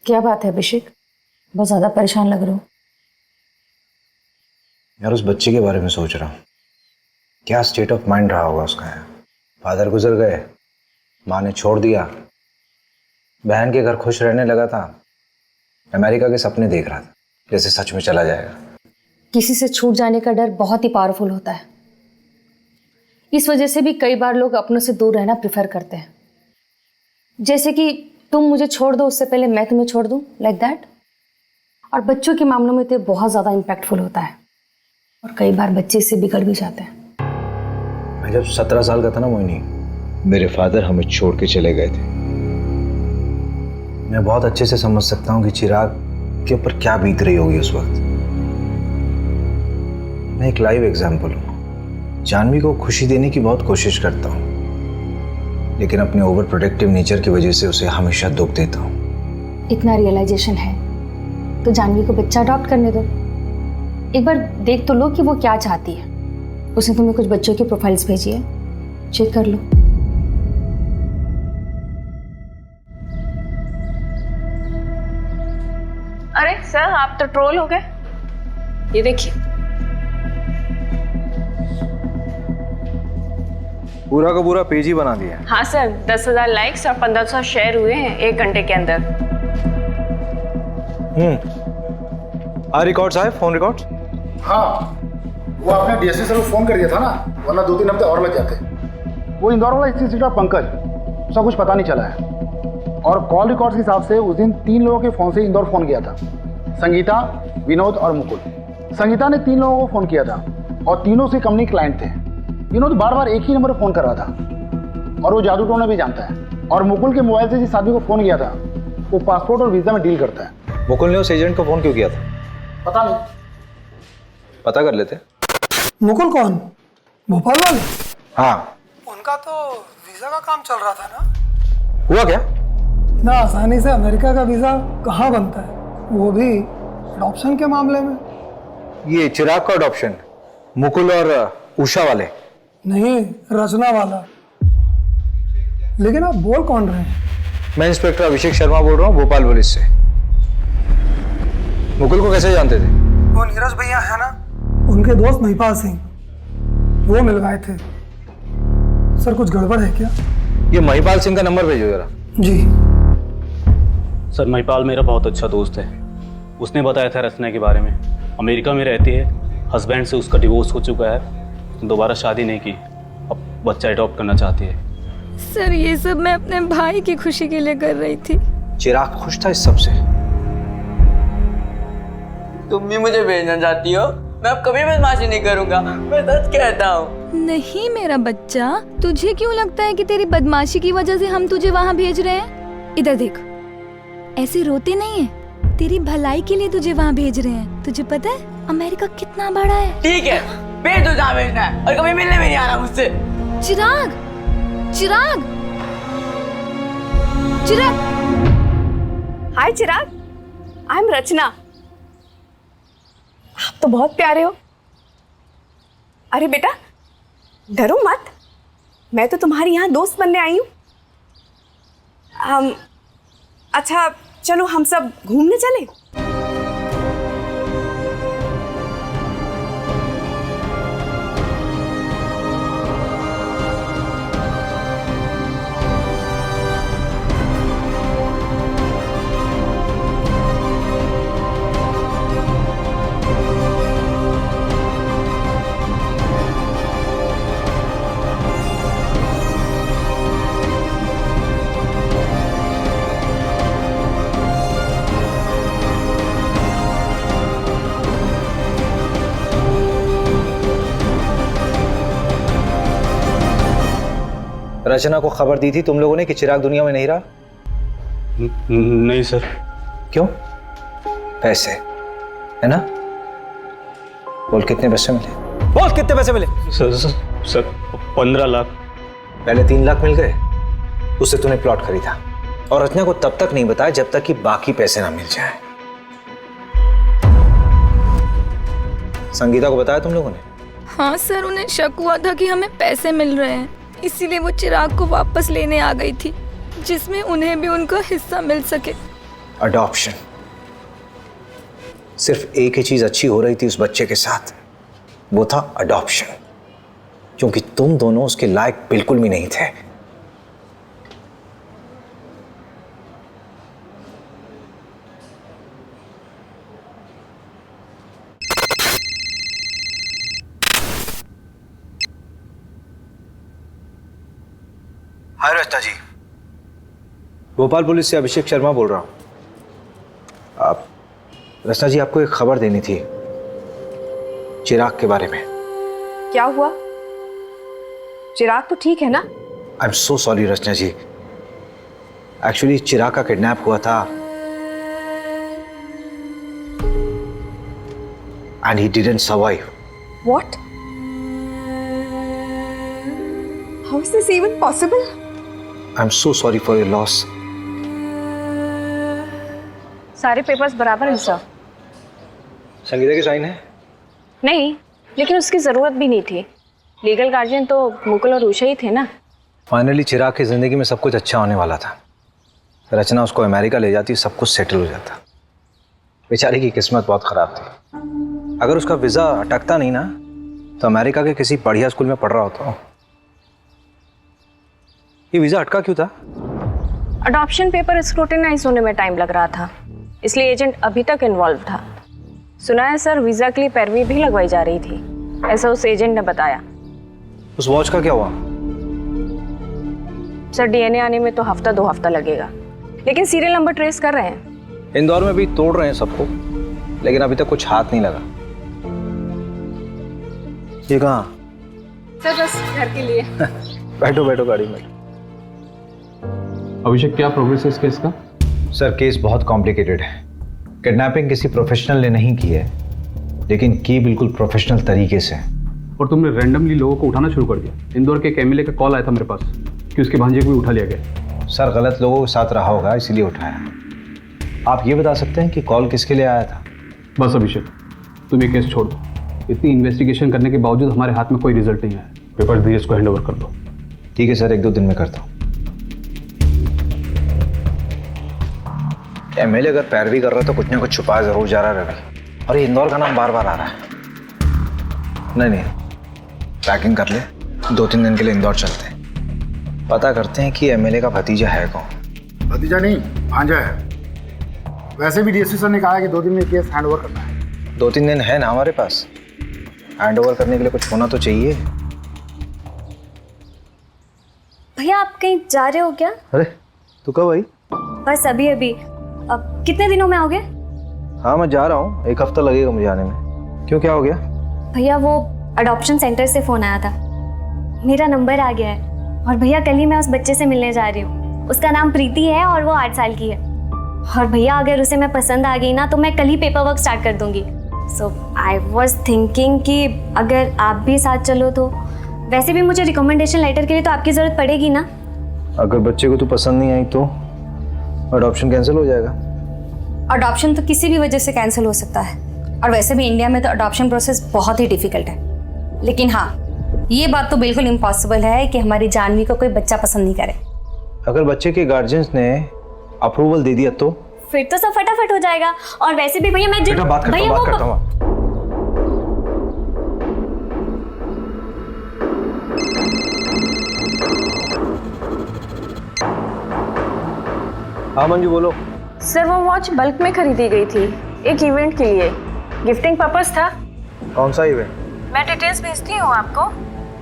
K: क्या बात है अभिषेक, बहुत ज्यादा परेशान लग रहे हो।
D: यार उस बच्चे के बारे में सोच रहा हूँ, क्या स्टेट ऑफ माइंड रहा होगा उसका। फादर गुजर गए, माँ ने छोड़ दिया, बहन के घर खुश रहने लगा था, अमेरिका के सपने देख रहा था जैसे सच में चला जाएगा।
K: किसी से छूट जाने का डर बहुत ही पावरफुल होता है। इस वजह से भी कई बार लोग अपनों से दूर रहना प्रेफर करते हैं। जैसे कि तुम मुझे छोड़ दो उससे पहले मैं तुम्हें छोड़ दूं, लाइक दैट। और बच्चों के मामलों में तो बहुत ज़्यादा इम्पैक्टफुल होता है और कई बार बच्चे इससे बिगड़ भी जाते हैं।
D: मैं जब 17 साल का था ना मोहिनी, मेरे फादर हमें छोड़ के चले गए थे। मैं बहुत अच्छे से समझ सकता हूँ कि चिराग के ऊपर क्या बीत रही होगी उस वक्त। मैं एक लाइव एग्जाम्पल हूँ। जानवी को खुशी देने की बहुत कोशिश करता हूँ, लेकिन अपने ओवर प्रोटेक्टिव नेचर की वजह से उसे हमेशा दुख देता हूँ।
K: इतना रियलाइजेशन है तो जानवी को बच्चा अडॉप्ट करने दो। एक बार देख तो लो कि वो क्या चाहती है। उसने तुम्हें कुछ बच्चों की प्रोफाइल्स भेजी है, चेक कर लो।
A: अरे सर आप तो ट्रोल हो गए। ये देखिए,
D: पूरा का पूरा पेज ही बना दिया।
A: हाँ सर, 10,000 लाइक्स और 1500 शेयर हुए हैं 1 घंटे के अंदर।
D: रिकॉर्ड्स आए, फोन रिकॉर्ड्स।
G: हाँ वो आपने डीएसपी सर को फोन कर दिया था ना, वरना 2-3 हफ्ते और लग जाते। वो इंदौर वाला स्थिति था पंकज, उसका कुछ पता नहीं चला है। और कॉल रिकॉर्ड्स के हिसाब से उस दिन 3 लोगों के फोन से इंदौर फोन किया था, संगीता, विनोद और मुकुल। संगीता ने 3 लोगों को फोन किया था और तीनों से कंपनी क्लाइंट थे। विनोद बार बार एक ही नंबर पर फोन कर रहा था और वो जादू टोना भी जानता है। और मुकुल के मोबाइल से जिस आदमी को फोन किया था वो पासपोर्ट और वीजा में डील करता है।
D: मुकुल ने उस एजेंट को फोन क्यों किया था?
G: पता नहीं,
D: पता कर लेते।
R: मुकुल कौन? भोपाल वाले?
D: हाँ,
R: उनका तो वीजा का काम चल रहा था ना।
D: हुआ क्या?
R: इतना आसानी से अमेरिका का वीजा कहाँ बनता है, वो भी अडॉप्शन के मामले में।
D: ये चिराग का अडॉप्शन मुकुल और उषा वाले?
R: नहीं, रचना वाला। लेकिन आप बोल कौन रहे हैं?
D: मैं इंस्पेक्टर अभिषेक शर्मा बोल रहा हूँ, भोपाल पुलिस से। मुकुल को कैसे जानते थे?
R: वो नीरज भैया है ना, उनके दोस्त महिपाल सिंह, वो मिलवाए थे। सर कुछ गड़बड़ है क्या?
D: ये महिपाल सिंह का नंबर भेजो जरा।
R: जी
H: सर, महिपाल मेरा बहुत अच्छा दोस्त है। उसने बताया था रचना के बारे में। अमेरिका में रहती है, हस्बैंड से उसका डिवोर्स हो चुका है, दोबारा शादी नहीं की, अब बच्चा अडॉप्ट करना चाहती है।
A: सर ये सब मैं अपने भाई की खुशी के लिए कर रही थी।
D: चिराग खुश था इस सब से।
Q: तुम भी मुझे भेजना चाहती हो? मैं अब कभी बदमाशी नहीं करूंगा, मैं सच कहता हूँ।
A: नहीं मेरा बच्चा, तुझे क्यों लगता है कि तेरी बदमाशी की वजह से हम तुझे वहाँ भेज रहे हैं? इधर देख, ऐसे रोते नहीं है, तेरी भलाई के लिए तुझे वहाँ भेज रहे हैं। तुझे पता है अमेरिका कितना बड़ा है?
Q: ठीक है, भेज दो जहाँ भेजना है, और कभी मिलने भी नहीं आना मुझसे।
A: चिराग, चिराग, चिराग।
B: हाय चिराग, आई एम रचना। आप तो बहुत प्यारे हो। अरे बेटा डरो मत, मैं तो तुम्हारी यहाँ दोस्त बनने आई हूँ। अच्छा चलो हम सब घूमने चलें।
D: रचना को खबर दी थी तुम लोगों ने कि चिराग दुनिया में नहीं रहा?
J: नहीं सर।
D: क्यों? पैसे है ना? बोल कितने पैसे मिले? बोल कितने पैसे मिले?
J: सर 15 लाख।
D: पहले 3 लाख मिल गए, उससे तूने प्लॉट खरीदा और रचना को तब तक नहीं बताया जब तक कि बाकी पैसे ना मिल जाए। संगीता को बताया तुम लोगों ने?
A: हाँ सर, उन्हें शक हुआ था कि हमें पैसे मिल रहे हैं, इसीलिए वो चिराग को वापस लेने आ गई थी, जिसमें उन्हें भी उनका हिस्सा मिल सके।
D: अडॉप्शन। सिर्फ एक ही चीज अच्छी हो रही थी उस बच्चे के साथ, वो था अडॉप्शन, क्योंकि तुम दोनों उसके लायक बिल्कुल भी नहीं थे। हाय रचना जी, भोपाल पुलिस से अभिषेक शर्मा बोल रहा हूं। आप रचना जी, आपको एक खबर देनी थी चिराग के बारे में।
B: क्या हुआ? चिराग तो ठीक है ना?
D: I am so sorry Rachna ji, actually Chirag का किडनैप हुआ था and he didn't survive.
B: What? How is this even possible?
D: I am so sorry for your loss.
S: सारे पेपर्स बराबर हैं सर।
D: संगीता की साइन है?
S: नहीं, लेकिन उसकी ज़रूरत भी नहीं थी। लीगल गार्जियन तो मुकुल और उषा ही थे ना।
D: फाइनली चिराग की जिंदगी में सब कुछ अच्छा होने वाला था। रचना उसको अमेरिका ले जाती, सब कुछ सेटल हो जाता। बेचारी की किस्मत बहुत खराब थी। अगर उसका वीज़ा अटकता नहीं ना, तो अमेरिका के किसी बढ़िया स्कूल में पढ़ रहा होता। ये वीज़ा अटका क्यों था?
S: अडॉप्शन पेपर स्क्रूटिनाइज होने में टाइम लग रहा था, इसलिए एजेंट अभी तक इन्वॉल्व था। सुना है सर, वीज़ा के लिए पैरवी भी लगवाई जा रही थी, ऐसा उस एजेंट ने बताया।
D: उस वॉच का क्या हुआ?
S: सर डीएनए आने में तो हफ्ता 2 हफ्ता लगेगा, लेकिन सीरियल नंबर ट्रेस कर रहे हैं।
D: इंदौर में भी तोड़ रहे हैं सबको, लेकिन अभी तक कुछ हाथ नहीं लगा। ये कहाँ?
S: सर बस घर के लिए।
D: बैठो बैठो गाड़ी में।
J: अभिषेक, क्या प्रोग्रेस है इस केस का?
D: सर केस बहुत कॉम्प्लिकेटेड है। किडनैपिंग किसी प्रोफेशनल ने नहीं की है, लेकिन की बिल्कुल प्रोफेशनल तरीके से।
J: और तुमने रैंडमली लोगों को उठाना शुरू कर दिया। इंदौर के एक एमएलए का कॉल आया था मेरे पास कि उसके भांजे को भी उठा लिया गया।
D: सर गलत लोगों के साथ रहा होगा, इसीलिए उठाया। आप ये बता सकते हैं कि कॉल किसके लिए आया था?
J: बस अभिषेक, तुम ये केस छोड़ दो। इतनी इन्वेस्टिगेशन करने के बावजूद हमारे हाथ में कोई रिजल्ट नहीं आया। पेपर धीरज को हैंड ओवर कर दो।
D: ठीक है सर, 1-2 दिन में करता हूँ। एमएलए अगर पैरवी कर रहा है तो कुछ ना कुछ छुपा जरूर जा रहा है रवि। और ये इंदौर का नाम बार बार आ रहा है। नहीं, पैकिंग कर ले, 2-3 दिन के लिए इंदौर चलते हैं। पता करते हैं कि एमएलए का भतीजा है कौन।
G: भतीजा नहीं, भांजा है। वैसे भी डीएसपी सर ने कहा है कि 2 दिन में केस हैंड ओवर करना है।
D: 2-3 दिन है ना हमारे पास, हैंड ओवर करने के लिए कुछ होना तो चाहिए।
K: भैया आप कहीं जा रहे हो क्या?
D: अरे तू कब आई?
K: बस अभी अभी। अब कितने दिनों में आओगे?
D: हाँ मैं जा रहा हूँ, 1 हफ्ता लगेगा मुझे आने में। क्यों, क्या हो गया?
K: भैया वो अडॉप्शन सेंटर से फ़ोन आया था, मेरा नंबर आ गया है और भैया कल ही मैं उस बच्चे से मिलने जा रही हूँ। उसका नाम प्रीति है और वो 8 साल की है।
M: और भैया अगर उसे मैं पसंद आ गई ना तो मैं कल ही पेपर वर्क स्टार्ट कर दूंगी। सो आई वॉज थिंकिंग कि अगर आप भी साथ चलो तो। वैसे भी मुझे रिकमेंडेशन लेटर के लिए तो आपकी ज़रूरत पड़ेगी ना।
D: अगर बच्चे को तू पसंद नहीं आई तो अडॉप्शन कैंसिल हो जाएगा।
K: अडॉप्शन तो किसी भी वजह से कैंसिल हो सकता है, और वैसे भी इंडिया में तो अडॉप्शन प्रोसेस बहुत ही डिफिकल्ट है। लेकिन हाँ, ये बात तो बिल्कुल इम्पॉसिबल है कि हमारी जानवी को कोई बच्चा पसंद नहीं करे।
D: अगर बच्चे के गार्जियंस ने अप्रूवल दे दिया तो
M: फिर तो सब फटाफट हो जाएगा। और वैसे भी भैया मैं
D: बेटा बात करता हूँ। हाँ मंजू बोलो।
S: सर वो वॉच बल्क में खरीदी गई थी एक इवेंट के लिए, गिफ्टिंग पर्पस था।
D: कौन सा इवेंट?
S: मैं डिटेल्स भेजती हूँ आपको।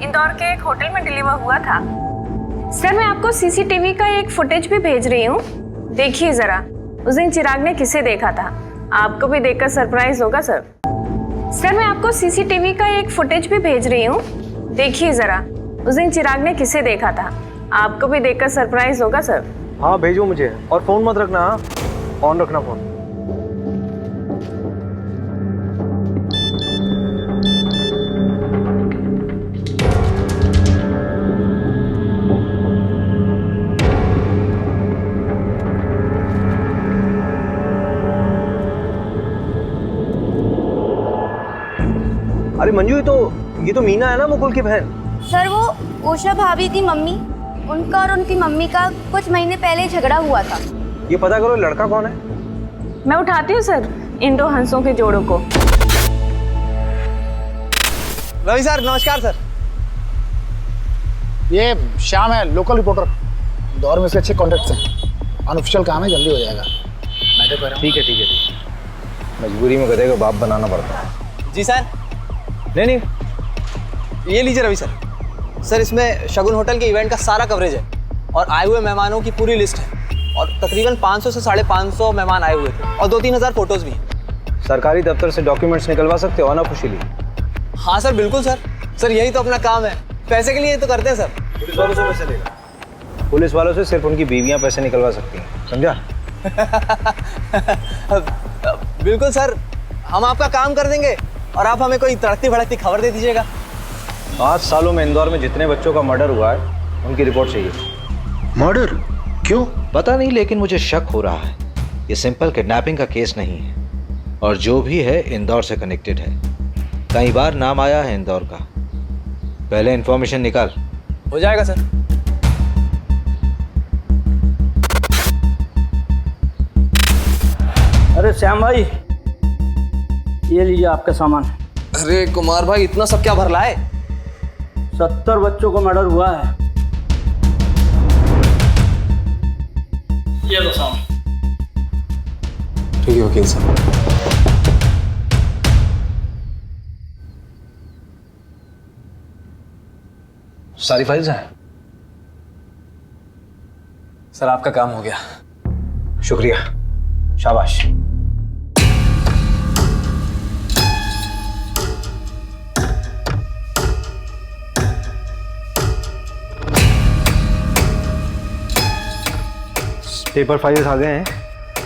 S: इंदौर के एक होटल में डिलीवर हुआ था। सर मैं आपको सीसीटीवी का एक फुटेज भी भेज रही हूँ, देखिए जरा। उस दिन चिराग ने किसे देखा था, आपको भी देखकर सरप्राइज होगा सर। सर मैं आपको सीसीटीवी का एक फुटेज भी भेज रही हूँ, देखिए जरा। उस दिन चिराग ने किसे देखा था, आपको भी देखकर सरप्राइज होगा सर।
D: हाँ भेजो मुझे, और फोन मत रखना, ऑन रखना फोन। अरे मंजू ये तो मीना है ना, मुकुल की बहन।
M: सर वो उषा भाभी की मम्मी, उनका और उनकी मम्मी का कुछ महीने पहले झगड़ा हुआ था।
D: ये पता करो लड़का कौन है।
S: मैं उठाती हूँ सर इन दो हंसों के जोड़ों को।
L: रवि सर नमस्कार सर।
G: ये श्याम है, लोकल रिपोर्टर। दौर में से अच्छे कॉन्टेक्ट्स हैं। अनऑफिशियल काम है, जल्दी हो जाएगा।
D: ठीक है। मजबूरी में गधे को बाप बनाना पड़ता है।
L: जी सर।
D: नहीं
L: ये लीजिए रवि सर। सर इसमें शगुन होटल के इवेंट का सारा कवरेज है और आए हुए मेहमानों की पूरी लिस्ट है, और तकरीबन 500 से 550 मेहमान आए हुए थे, और 2-3 हज़ार फोटोज भी हैं।
D: सरकारी दफ्तर से डॉक्यूमेंट्स निकलवा सकते हो अनऑफिशियली?
L: हाँ सर बिल्कुल सर। सर यही तो अपना काम है, पैसे के लिए तो करते हैं सर।
D: पुलिस वालों से पैसे लेगा? पुलिस वालों से सिर्फ उनकी बीवियां पैसे निकलवा सकती हैं, समझा?
L: बिल्कुल सर, हम आपका काम कर देंगे और आप हमें कोई तड़कती भड़कती खबर दे दीजिएगा।
D: 5 सालों में इंदौर में जितने बच्चों का मर्डर हुआ है उनकी रिपोर्ट चाहिए।
C: मर्डर? क्यों? पता नहीं, लेकिन मुझे शक हो रहा है ये सिंपल किडनैपिंग का केस नहीं है, और जो भी है इंदौर से कनेक्टेड है। कई बार नाम आया है इंदौर का। पहले इंफॉर्मेशन निकाल।
L: हो जाएगा सर।
T: अरे श्याम भाई, ये लीजिए आपका सामान।
L: अरे कुमार भाई, इतना सब क्या भर लाए?
T: 70 बच्चों को मर्डर हुआ है। ये लो सामान।
L: ठीक है वकील साहब।
D: सारी फाइल्स हैं?
L: सर आपका काम हो गया।
D: शुक्रिया, शाबाश। पेपर फाइल्स आ गए हैं,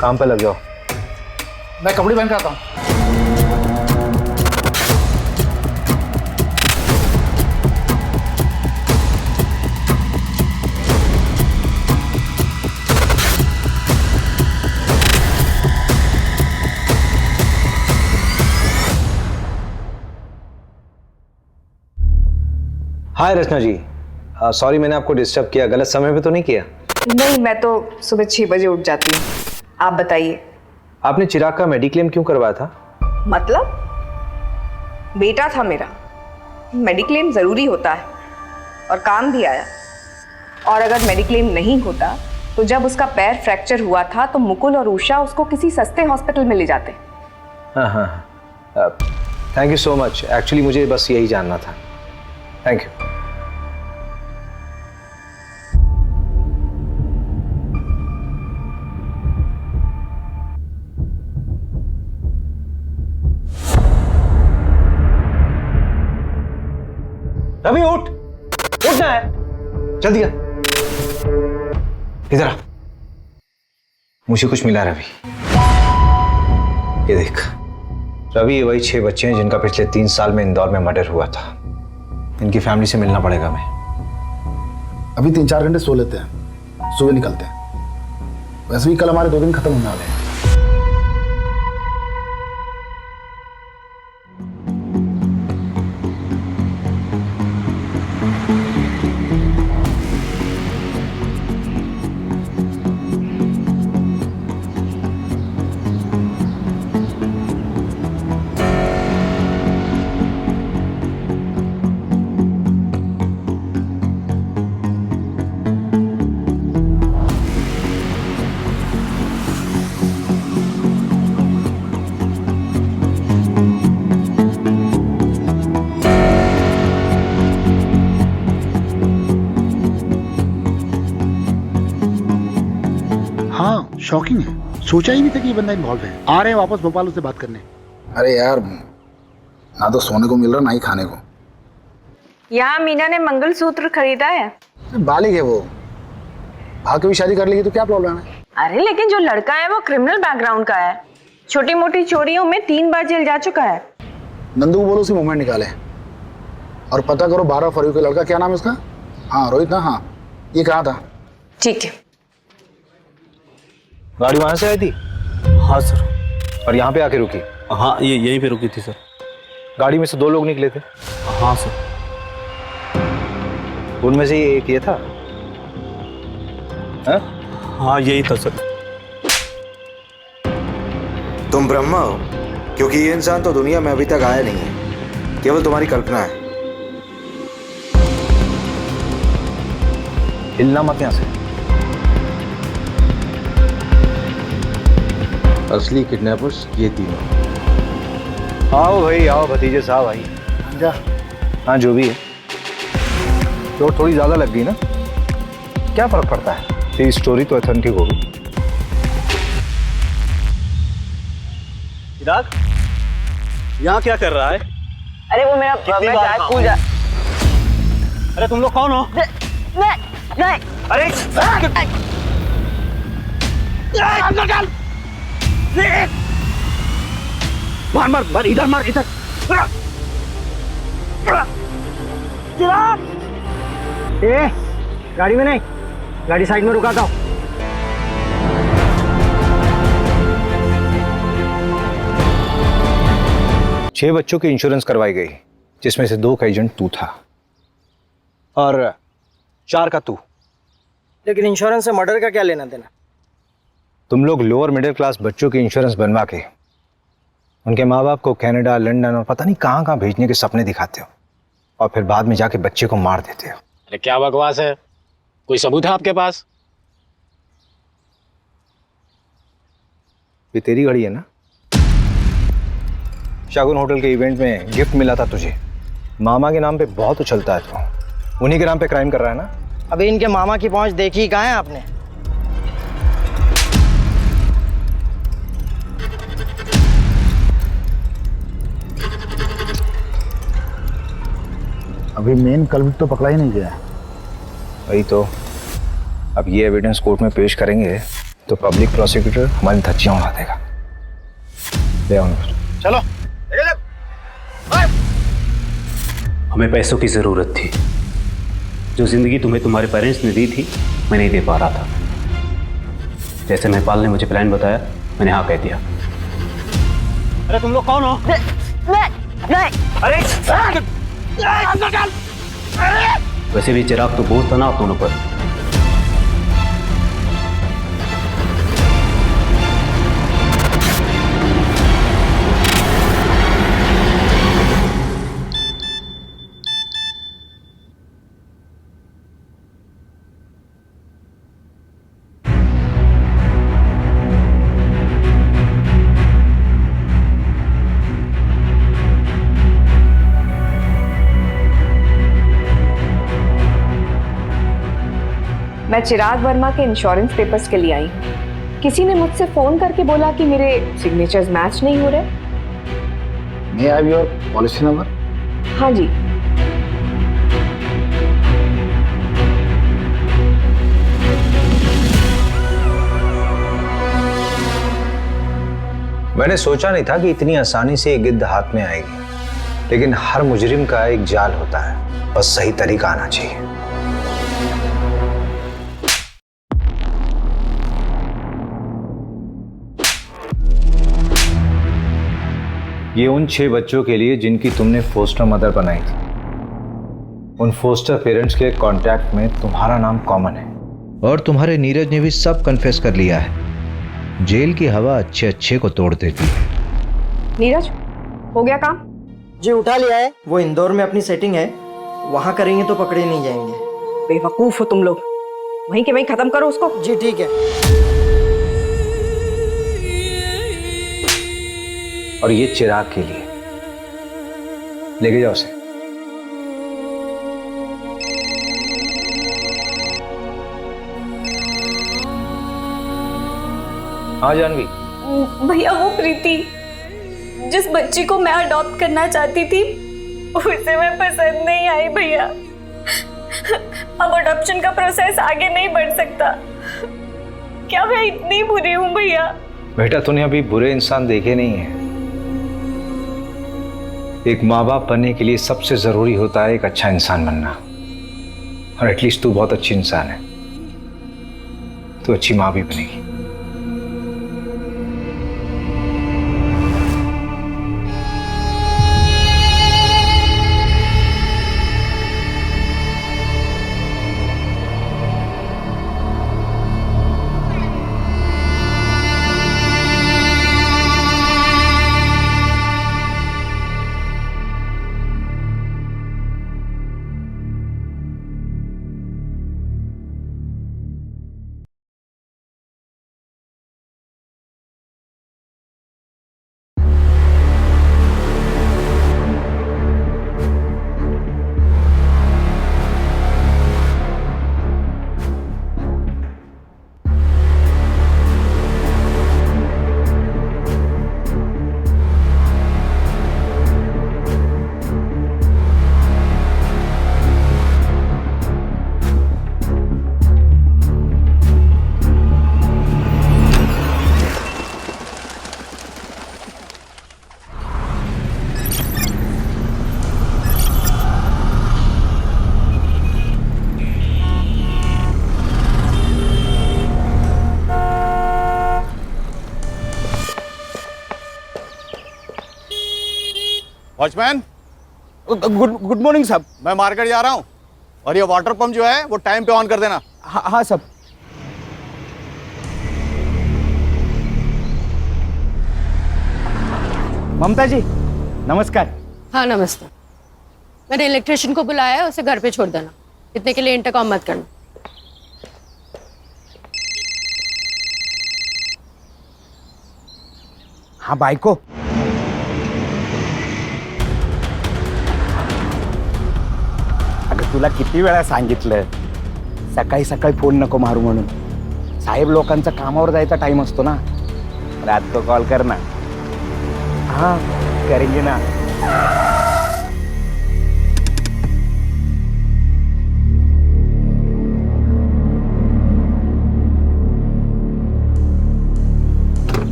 D: काम पे लग जाओ।
G: मैं कपड़े पहन के आता हूँ।
D: हाय रचना जी, सॉरी मैंने आपको डिस्टर्ब किया। गलत समय पे तो नहीं किया?
B: नहीं, मैं तो सुबह 6 बजे उठ जाती हूँ। आप बताइए।
D: आपने चिराग का मेडिक्लेम क्यों करवाया था?
B: मतलब बेटा था मेरा, मेडिक्लेम ज़रूरी होता है और काम भी आया। और अगर मेडिक्लेम नहीं होता तो जब उसका पैर फ्रैक्चर हुआ था तो मुकुल और उषा उसको किसी सस्ते हॉस्पिटल में ले जाते।
D: हाँ, thank you so much. Actually मुझे बस यही जानना था। Thank you. रवि उठना है, जल्दी आ, इधर आ। मुझे कुछ मिला रवि। ये देख रवि, ये वही 6 बच्चे हैं जिनका पिछले 3 साल में इंदौर में मर्डर हुआ था। इनकी फैमिली से मिलना पड़ेगा हमें।
G: अभी 3-4 घंटे सो लेते हैं, सुबह निकलते हैं। वैसे भी कल हमारे 2 दिन खत्म होने वाले हैं। हाँ, शॉकिंग है। सोचा ही नहीं था कि ये बंदा इन्वॉल्व है। आ रहे हैं वापस भोपाल उससे बात करने। अरे यार, ना तो सोने को मिल रहा ना ही खाने को।
S: यहाँ मीना ने मंगलसूत्र खरीदा है।
G: बालिग है वो, भाग भी शादी कर लेगी तो क्या प्रॉब्लम है?
S: अरे लेकिन जो लड़का है वो क्रिमिनल बैकग्राउंड का है, छोटी मोटी चोरियों में 3 बार जेल जा चुका है।
G: नंदू को बोलो उसी मूवमेंट निकाले और पता करो 12 फरवरी का लड़का, क्या नाम है उसका? हाँ रोहित ना? हाँ, ये कहा था।
S: ठीक है।
D: गाड़ी वहां से आई थी?
J: हाँ सर।
D: और यहाँ पे आके रुकी?
J: हाँ, ये यहीं पे रुकी थी सर।
D: गाड़ी में से 2 लोग निकले थे?
J: हाँ सर।
D: उनमें से एक ये था? हा?
J: हाँ यही था सर।
C: तुम ब्रह्मा हो, क्योंकि ये इंसान तो दुनिया में अभी तक आया नहीं है, केवल तुम्हारी कल्पना है।
D: हिलना मत यहाँ से।
C: असली किडनैपर्स ये तीनों।
D: आओ भाई आओ, भतीजे साहब भाई।
G: जा।
D: हाँ जो भी है, चोट थोड़ी ज्यादा लग गई ना, क्या फर्क पड़ता है? तेरी स्टोरी तो ऑथेंटिक होगी।
H: चिराग, यहाँ क्या कर रहा है?
Q: अरे वो मेरा स्कूल जा।
H: अरे तुम लोग कौन हो?
Q: नहीं।
H: अरे मार मार मार, इधर मार, इधर।
I: ए, गाड़ी में नहीं, गाड़ी साइड में रुकाता हूँ।
D: छह बच्चों की इंश्योरेंस करवाई गई, जिसमें से 2 का एजेंट तू था और 4 का तू।
I: लेकिन इंश्योरेंस से मर्डर का क्या लेना देना?
D: तुम लोग लोअर मिडिल क्लास बच्चों की इंश्योरेंस बनवा के उनके माँ बाप को कनाडा, लंदन और पता नहीं कहाँ कहाँ भेजने के सपने दिखाते हो और फिर बाद में जाके बच्चे को मार देते हो।
U: अरे क्या बकवास है, कोई सबूत है आपके पास?
D: ये तेरी घड़ी है ना? शागुन होटल के इवेंट में गिफ्ट मिला था तुझे, मामा के नाम पे बहुत उछलता है तू, उन्हीं के नाम पे क्राइम कर रहा है ना?
I: अभी इनके मामा की पहुंच देखी कहाँ है आपने?
G: अभी मेन कल्प्रिट तो पकड़ा ही नहीं गया।
D: वही तो, अब ये एविडेंस कोर्ट में पेश करेंगे तो पब्लिक प्रोसिक्यूटर हमारी धज्जियां उड़ा देगा। ले आओ
H: चलो।
J: हमें पैसों की ज़रूरत थी, जो ज़िंदगी तुम्हें तुम्हारे पेरेंट्स ने दी थी मैं नहीं दे पा रहा था। जैसे महिपाल ने मुझे प्लान बताया, मैंने हाँ कह दिया।
H: अरे तुम लोग कौन हो? अरे
J: वैसे भी चिराग तो बोझ था ना आप दोनों पर।
B: मैं चिराग वर्मा के इंश्योरेंस पेपर्स के लिए आई हूँ। किसी ने मुझसे फोन करके बोला कि मेरे सिग्नेचर्स मैच नहीं हो रहे।
G: May I have your policy number?
B: हाँ जी।
D: मैंने सोचा नहीं था कि इतनी आसानी से ये गिद्ध हाथ में आएगी, लेकिन हर मुजरिम का एक जाल होता है, बस सही तरीका आना चाहिए। ये उन 6 बच्चों के लिए जिनकी तुमने फोस्टर मदर बनाई थी। उन फोस्टर पेरेंट्स के कांटेक्ट में तुम्हारा नाम कॉमन है।
C: और तुम्हारे नीरज ने भी सब कन्फेस कर लिया है। जेल की हवा अच्छे अच्छे को तोड़ देती है।
B: नीरज, हो गया काम?
F: जी उठा लिया है। वो इंदौर में अपनी सेटिंग है, वहां करेंगे तो पकड़े नहीं जाएंगे।
B: बेवकूफ हो तुम लोग, वहीं के वहीं खत्म करो उसको।
F: जी ठीक है।
D: और ये चिराग के लिए, लेके जाओ उसे। हाँ जानवी।
A: भैया वो प्रीति जिस बच्ची को मैं अडॉप्ट करना चाहती थी उसे मैं पसंद नहीं आई भैया। अब अडॉप्शन का प्रोसेस आगे नहीं बढ़ सकता। क्या मैं इतनी बुरी हूँ भैया?
D: बेटा तूने अभी बुरे इंसान देखे नहीं है। एक माँ बाप बनने के लिए सबसे जरूरी होता है एक अच्छा इंसान बनना, और एटलीस्ट तू बहुत अच्छी इंसान है, तू अच्छी माँ भी बनेगी।
V: वॉचमैन, गुड मॉर्निंग साहब। मैं मार्केट जा रहा हूँ और ये वाटर पंप जो है वो टाइम पे ऑन कर देना।
I: हाँ सब। ममता जी नमस्कार।
W: हाँ नमस्ते। मैंने इलेक्ट्रिशियन को बुलाया है, उसे घर पे छोड़ देना। इतने के लिए इंटरकॉम मत करना।
I: हाँ बायको, अगं तुला किती वेळा सांगितलं सकाळी सकाळी फोन नको मारू म्हणून. साहेब लोकांचा कामावर जायचा टाइम असतो ना, रात को कॉल कर ना. हाँ करेंगे ना.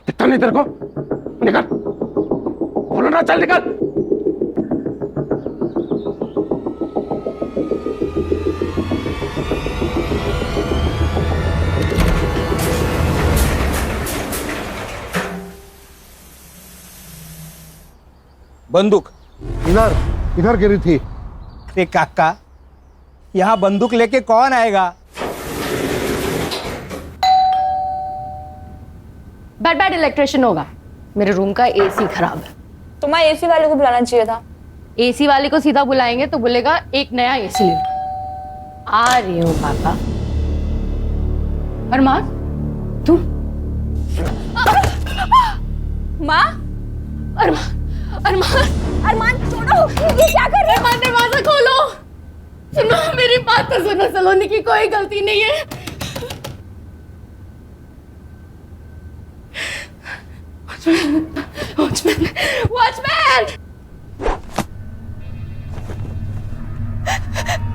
V: दिखता नहीं तेरे को? निकल, बोलो ना, चल निकल।
I: बंदूक
V: इधर गिरी थी।
I: अरे काका, यहाँ बंदूक लेके कौन आएगा?
W: बैड इलेक्ट्रिशियन होगा। मेरे रूम का एसी खराब है।
A: तुम्हारे एसी वाले को बुलाना चाहिए था।
W: एसी वाले को सीधा बुलाएंगे तो बोलेगा एक नया एसी ले लो। आ रही हूँ पापा। अरमान तू?
A: माँ?
W: अरमान छोड़ो, ये क्या कर रहे हो? अरमान दरवाजा खोलो। सुनो मेरी बात बात तो सुनो, सलोनी की कोई गलती नहीं है। Watchman, watchman!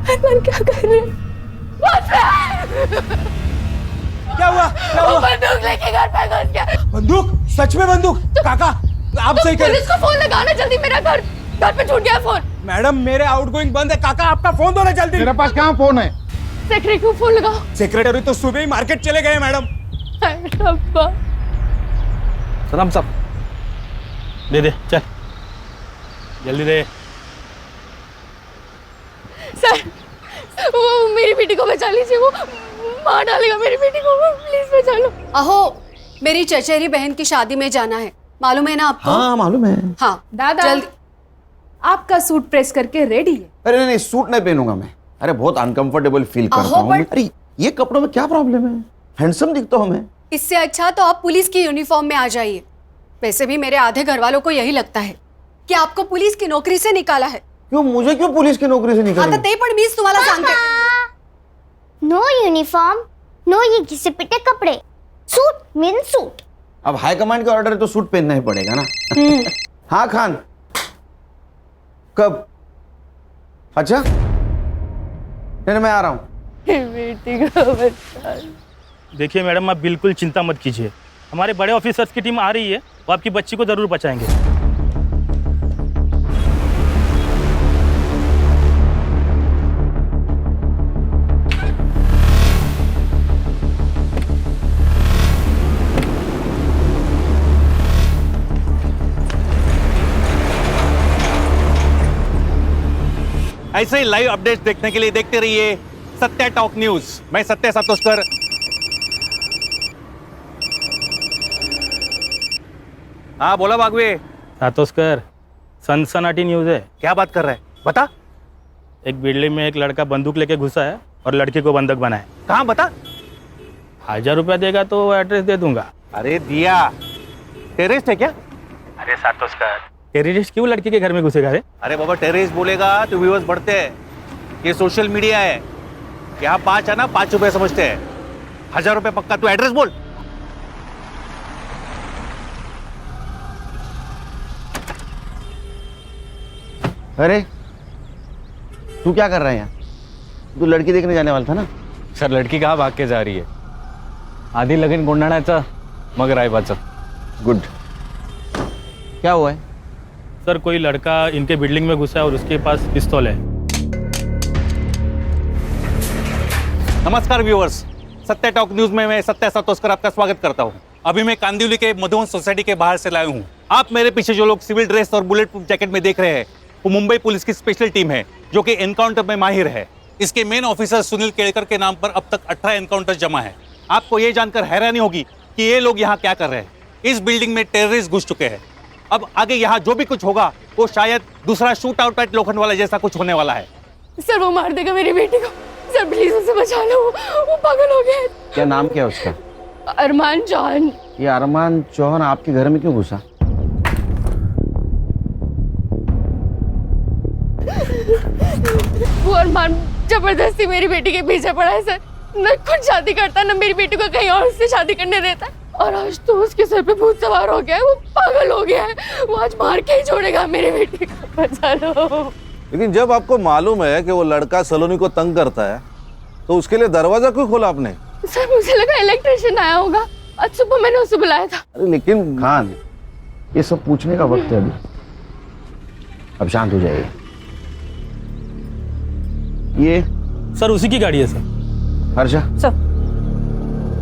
W: अरमान क्या कर रहे हैं? वॉचमैन!
E: क्या हुआ? क्या
W: वो
E: हुआ?
W: बंदूक लेके घर पे घुस गया।
E: बंदूक? सच में बंदूक? काका आप सही कर।
W: पुलिस को फोन लगाना जल्दी, मेरा घर पे छूट गया फोन।
E: मैडम मेरे आउटगोइंग बंद है। काका आपका फोन दो ना जल्दी।
G: मेरे पास कहाँ फोन है?
W: सेक्रेटरी को फोन लगाओ।
E: सेक्रेटरी तो सुबह ही मार्केट चले गए मैडम।
W: रब्बा।
H: सलाम साहब, दे दे, चल जल्दी दे।
W: सर, वो मेरी बेटी को बचा लीजिए, वो मार डालेगा मेरी बेटी को, प्लीज बचा लो। अहो, मेरी चचेरी बहन की शादी में जाना है, मालूम है ना आपको?
V: हाँ मालूम है।
W: हाँ दादा, जल्दी। आपका सूट प्रेस करके रेडी है।
V: अरे नहीं सूट नहीं पहनूंगा मैं। अरे बहुत अनकंफर्टेबल फील करता हूँ। अरे ये कपड़ों में क्या प्रॉब्लम है? हैंडसम दिखता हूँ मैं।
W: इससे अच्छा तो आप पुलिस की यूनिफॉर्म में आ जाइए। वैसे भी मेरे आधे घर वालों को यही लगता है कि आपको पुलिस की नौकरी से निकाला है।
V: क्यों? मुझे क्यों पुलिस की नौकरी से निकाला?
W: आता ते पण मीच तुम्हाला सांगते।
N: नो यूनिफॉर्म, नो ये घिसे पिटे कपड़े, सूट मीन सूट।
V: अब हाई कमांड का ऑर्डर है तो सूट पहनना ही पड़ेगा ना। हाँ खान, कब? अच्छा नहीं मैं आ रहा हूँ।
W: बेटी को बचा।
H: देखिए मैडम, आप बिल्कुल चिंता मत कीजिए, हमारे बड़े ऑफिसर्स की टीम आ रही है, वो आपकी बच्ची को जरूर बचाएंगे।
V: ऐसे ही लाइव अपडेट्स देखने के लिए देखते रहिए सत्य टॉक न्यूज। मैं सत्य सातोस्कर। हाँ बोला बागवे।
H: सातोस्कर, सनसनाटी न्यूज़ है।
V: क्या बात कर रहा है? बता।
H: एक बिल्डिंग में एक लड़का बंदूक लेके घुसा है और लड़की को बंधक बनाए।
V: कहाँ बता?
H: 1000 रुपया देगा तो एड्रेस दे दूंगा।
V: अरे दिया। टेररिस्ट है क्या?
H: अरे सातोस्कर, टेररिस्ट क्यों लड़की के घर में घुसेगा?
V: अरे बाबा टेररिस्ट बोलेगा तो व्यूअर्स बढ़ते हैं। ये सोशल मीडिया है, यहाँ 5 है ना 5 रुपए समझते हैं। 1000 रुपए पक्का। तू एड्रेस बोल। अरे तू क्या कर रहा है यहाँ? तू लड़की देखने जाने वाला था ना?
O: सर लड़की कहाँ भाग के जा रही है? आधी लगीन गोंधळाचं मग रायबाचं।
V: गुड। क्या हुआ है?
H: सर कोई लड़का इनके बिल्डिंग में घुसा है और उसके पास पिस्तौल है।
V: नमस्कार व्यूअर्स, सत्य टॉक न्यूज में मैं सत्य सातोस्कर आपका स्वागत करता हूं। अभी मैं कांदिवली के मधुवन सोसाइटी के बाहर से लाया हूं। आप मेरे पीछे जो लोग सिविल ड्रेस और बुलेट प्रूफ जैकेट में देख रहे हैं वो मुंबई पुलिस की स्पेशल टीम है जो कि एनकाउंटर में माहिर है। इसके मेन ऑफिसर सुनील केड़कर के नाम पर अब तक 18 एनकाउंटर जमा है। आपको ये जानकर हैरानी होगी कि ये लोग यहाँ क्या कर रहे हैं। इस बिल्डिंग में टेररिस्ट घुस चुके हैं। अब आगे यहाँ जो भी कुछ होगा वो शायद दूसरा शूट आउट एट लोखंडवाला जैसा कुछ होने वाला है।
W: सर वो मार देगा मेरी बेटी को, सर प्लीज उसे बचा लो, वो पागल हो गया है।
V: क्या नाम क्या है उसका?
W: अरमान चौहान।
V: ये अरमान चौहान आपके घर में क्यों घुसा?
W: वो अरमान जबरदस्ती मेरी बेटी के पीछे पड़ा है सर। न खुद शादी करता, न मेरी बेटी को कहीं और से शादी करने देता। और आज तो उसके सर पे भूत सवार हो गया है, वो पागल हो गया है। वो आज मार के ही छोड़ेगा मेरी बेटी को, बचा लो।
V: लेकिन जब आपको मालूम है कि वो लड़का सलोनी को तंग करता है तो उसके लिए दरवाजा क्यों खोला आपने?
W: सर मुझे लगा इलेक्ट्रिशियन आया होगा, आज सुबह मैंने उसे बुलाया था।
V: अरे लेकिन खान, ये सब पूछने का वक्त है अभी। अब शांत हो जाइए। ये
H: सर उसी की गाड़ी है सर।
V: हर्षा
W: सर,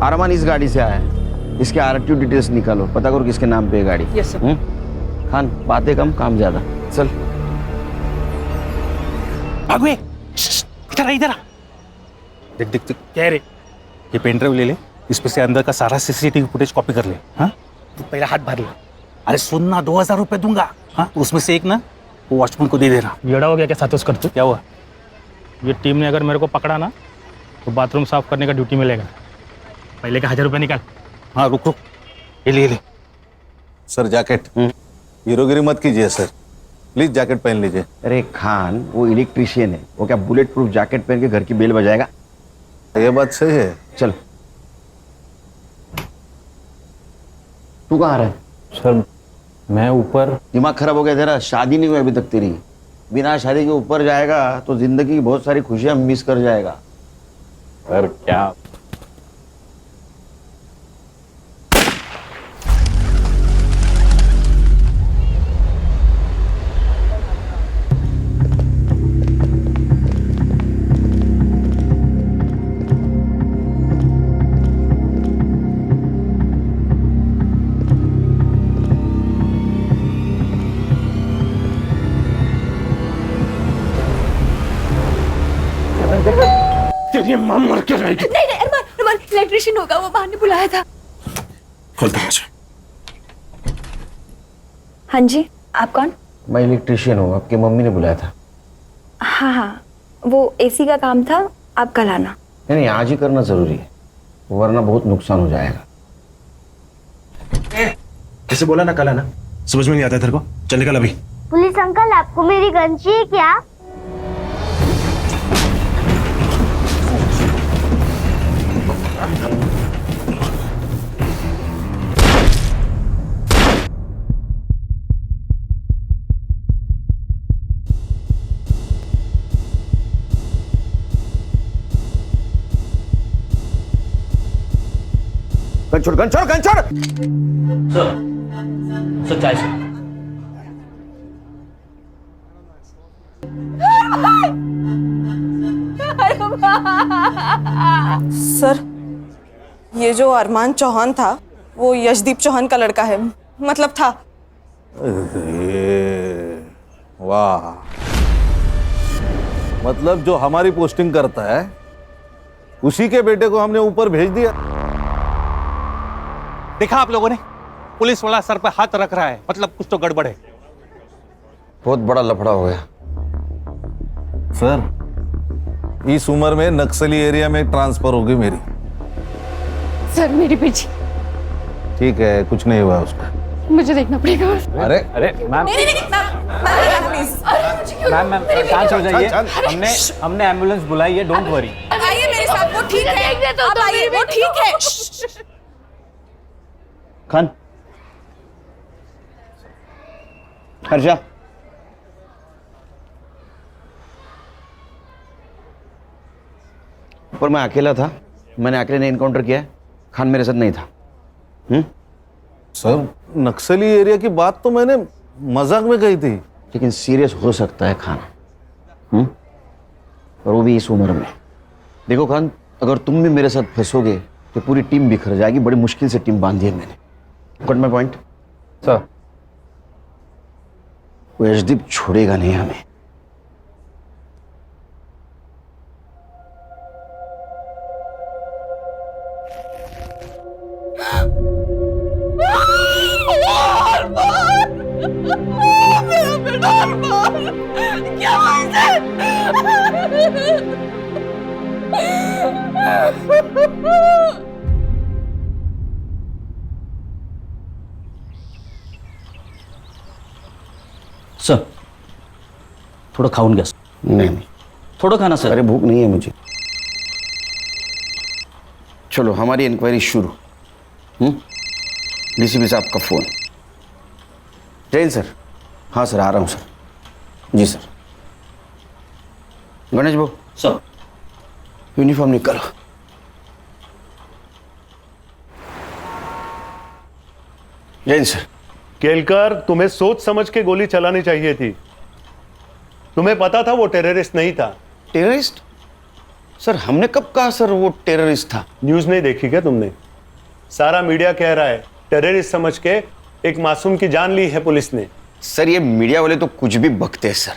V: अरमान इस गाड़ी से आया है। इसके आरटीओ डिटेल्स निकालो, पता करो किसके नाम पे है गाड़ी।
W: Yes sir.
V: खान बातें कम काम ज्यादा। चल भागवे, इधर इधर देख देख देख।
H: क्या रे?
V: ये पेन ड्राइव ले ले, इसमें से अंदर का सारा सीसीटीवी फुटेज कॉपी कर ले। हाँ
H: तू पहला हाथ भर ले।
V: अरे सुन ना, 2000 रुपए दूंगा। हाँ उसमें से एक ना वो वॉचमैन को दे देना।
H: येड़ा हो गया क्या सातोस्कर तू?
V: क्या हुआ?
H: ये टीम ने अगर मेरे को पकड़ा ना तो बाथरूम साफ करने का ड्यूटी मिलेगा। पहले का 1000 रुपया निकाल।
V: हाँ रुक रुक, ये ले ले। Sir jacket. हीरोगिरी मत कीजिए सर,
K: प्लीज जैकेट पहन लीजिए।
P: अरे खान, वो इलेक्ट्रिशियन है, वो क्या बुलेट प्रूफ जैकेट पहन के घर की बेल बजाएगा?
K: ये बात सही है।
P: चल। तू कहाँ रहा है?
O: सर मैं ऊपर।
P: दिमाग खराब हो गया तेरा? शादी नहीं हुई अभी तक तेरी। बिना शादी के ऊपर जाएगा तो जिंदगी की बहुत सारी खुशियां मिस कर जाएगा।
O: सर क्या?
E: तेरी मां मर के रहेगी।
W: नहीं नहीं अरमान, अरमान इलेक्ट्रिशियन होगा, वो बाहर ने बुलाया था।
E: खोल दरवाजा।
A: हाँ जी, आप कौन?
P: मैं इलेक्ट्रिशियन हूँ, आपकी मम्मी ने बुलाया था।
A: हाँ हाँ, वो एसी का काम था, आप कल आना।
P: नहीं, आज ही करना जरूरी है, वरना बहुत नुकसान हो जाएगा।
E: कैसे बोला ना कल आना? समझ में नहीं आता तेरे को? चल निकल अभी।
N: पुलिस अंकल, आपको मेरी गन चाहिए क्या?
P: गन छोड़, गन छोड़, गन छोड़।
Q: सर चाय सर।
R: सर, ये जो अरमान चौहान था वो यशदीप चौहान का लड़का है, मतलब था।
K: वाह, मतलब जो हमारी पोस्टिंग करता है उसी के बेटे को हमने ऊपर भेज दिया।
V: देखा आप लोगों ने, पुलिस वाला सर पे हाथ रख रहा है, मतलब कुछ तो गड़बड़ है।
P: बहुत बड़ा लफड़ा हो गया।
K: सर, इस उम्र में नक्सली एरिया में ट्रांसफर होगी मेरी।
W: सर मेरी पीछे।
K: ठीक है, कुछ नहीं हुआ उसका।
W: मुझे देखना पड़ेगा।
K: अरे
O: अरे मैम, मैम मैम शांत हो जाइए। हमने एम्बुलेंस बुलाई है, डोंट वरी।
R: आइए मेरे साथ, वो ठीक है। आप आइए, वो ठीक है।
P: खान, हर्षा, पर मैं अकेला था, मैंने अकेले ने इनकाउंटर किया है, खान मेरे साथ नहीं था।
K: सर, नक्सली एरिया की बात तो मैंने मजाक में कही थी,
P: लेकिन सीरियस हो सकता है खान, और वो भी इस उम्र में। देखो खान, अगर तुम भी मेरे साथ फंसोगे तो पूरी टीम बिखर जाएगी। बड़ी मुश्किल से टीम बांधी है मैंने। Got my point?
O: सर,
P: वो यशदीप छोड़ेगा नहीं हमें।
W: मेरा बेटा अरमान, क्या बात है?
Q: सर थोड़ा खाऊन गया।
P: नहीं,
Q: थोड़ा खाना सर।
P: अरे भूख नहीं है मुझे। चलो हमारी इंक्वायरी शुरू। डीसीपी साहब का फोन। जैन सर। हाँ सर, आ रहा हूँ सर। जी सर। गणेश भाऊ।
Q: सर।
P: यूनिफॉर्म निकालो। जैन सर।
X: केलकर, तुम्हें सोच समझ के गोली चलानी चाहिए थी। तुम्हें पता था वो टेररिस्ट नहीं था।
P: टेररिस्ट? सर हमने कब कहा सर वो टेररिस्ट था?
X: न्यूज नहीं देखी क्या तुमने? सारा मीडिया कह रहा है टेररिस्ट समझ के एक मासूम की जान ली है पुलिस ने।
P: सर ये मीडिया वाले तो कुछ भी बकते हैं sir.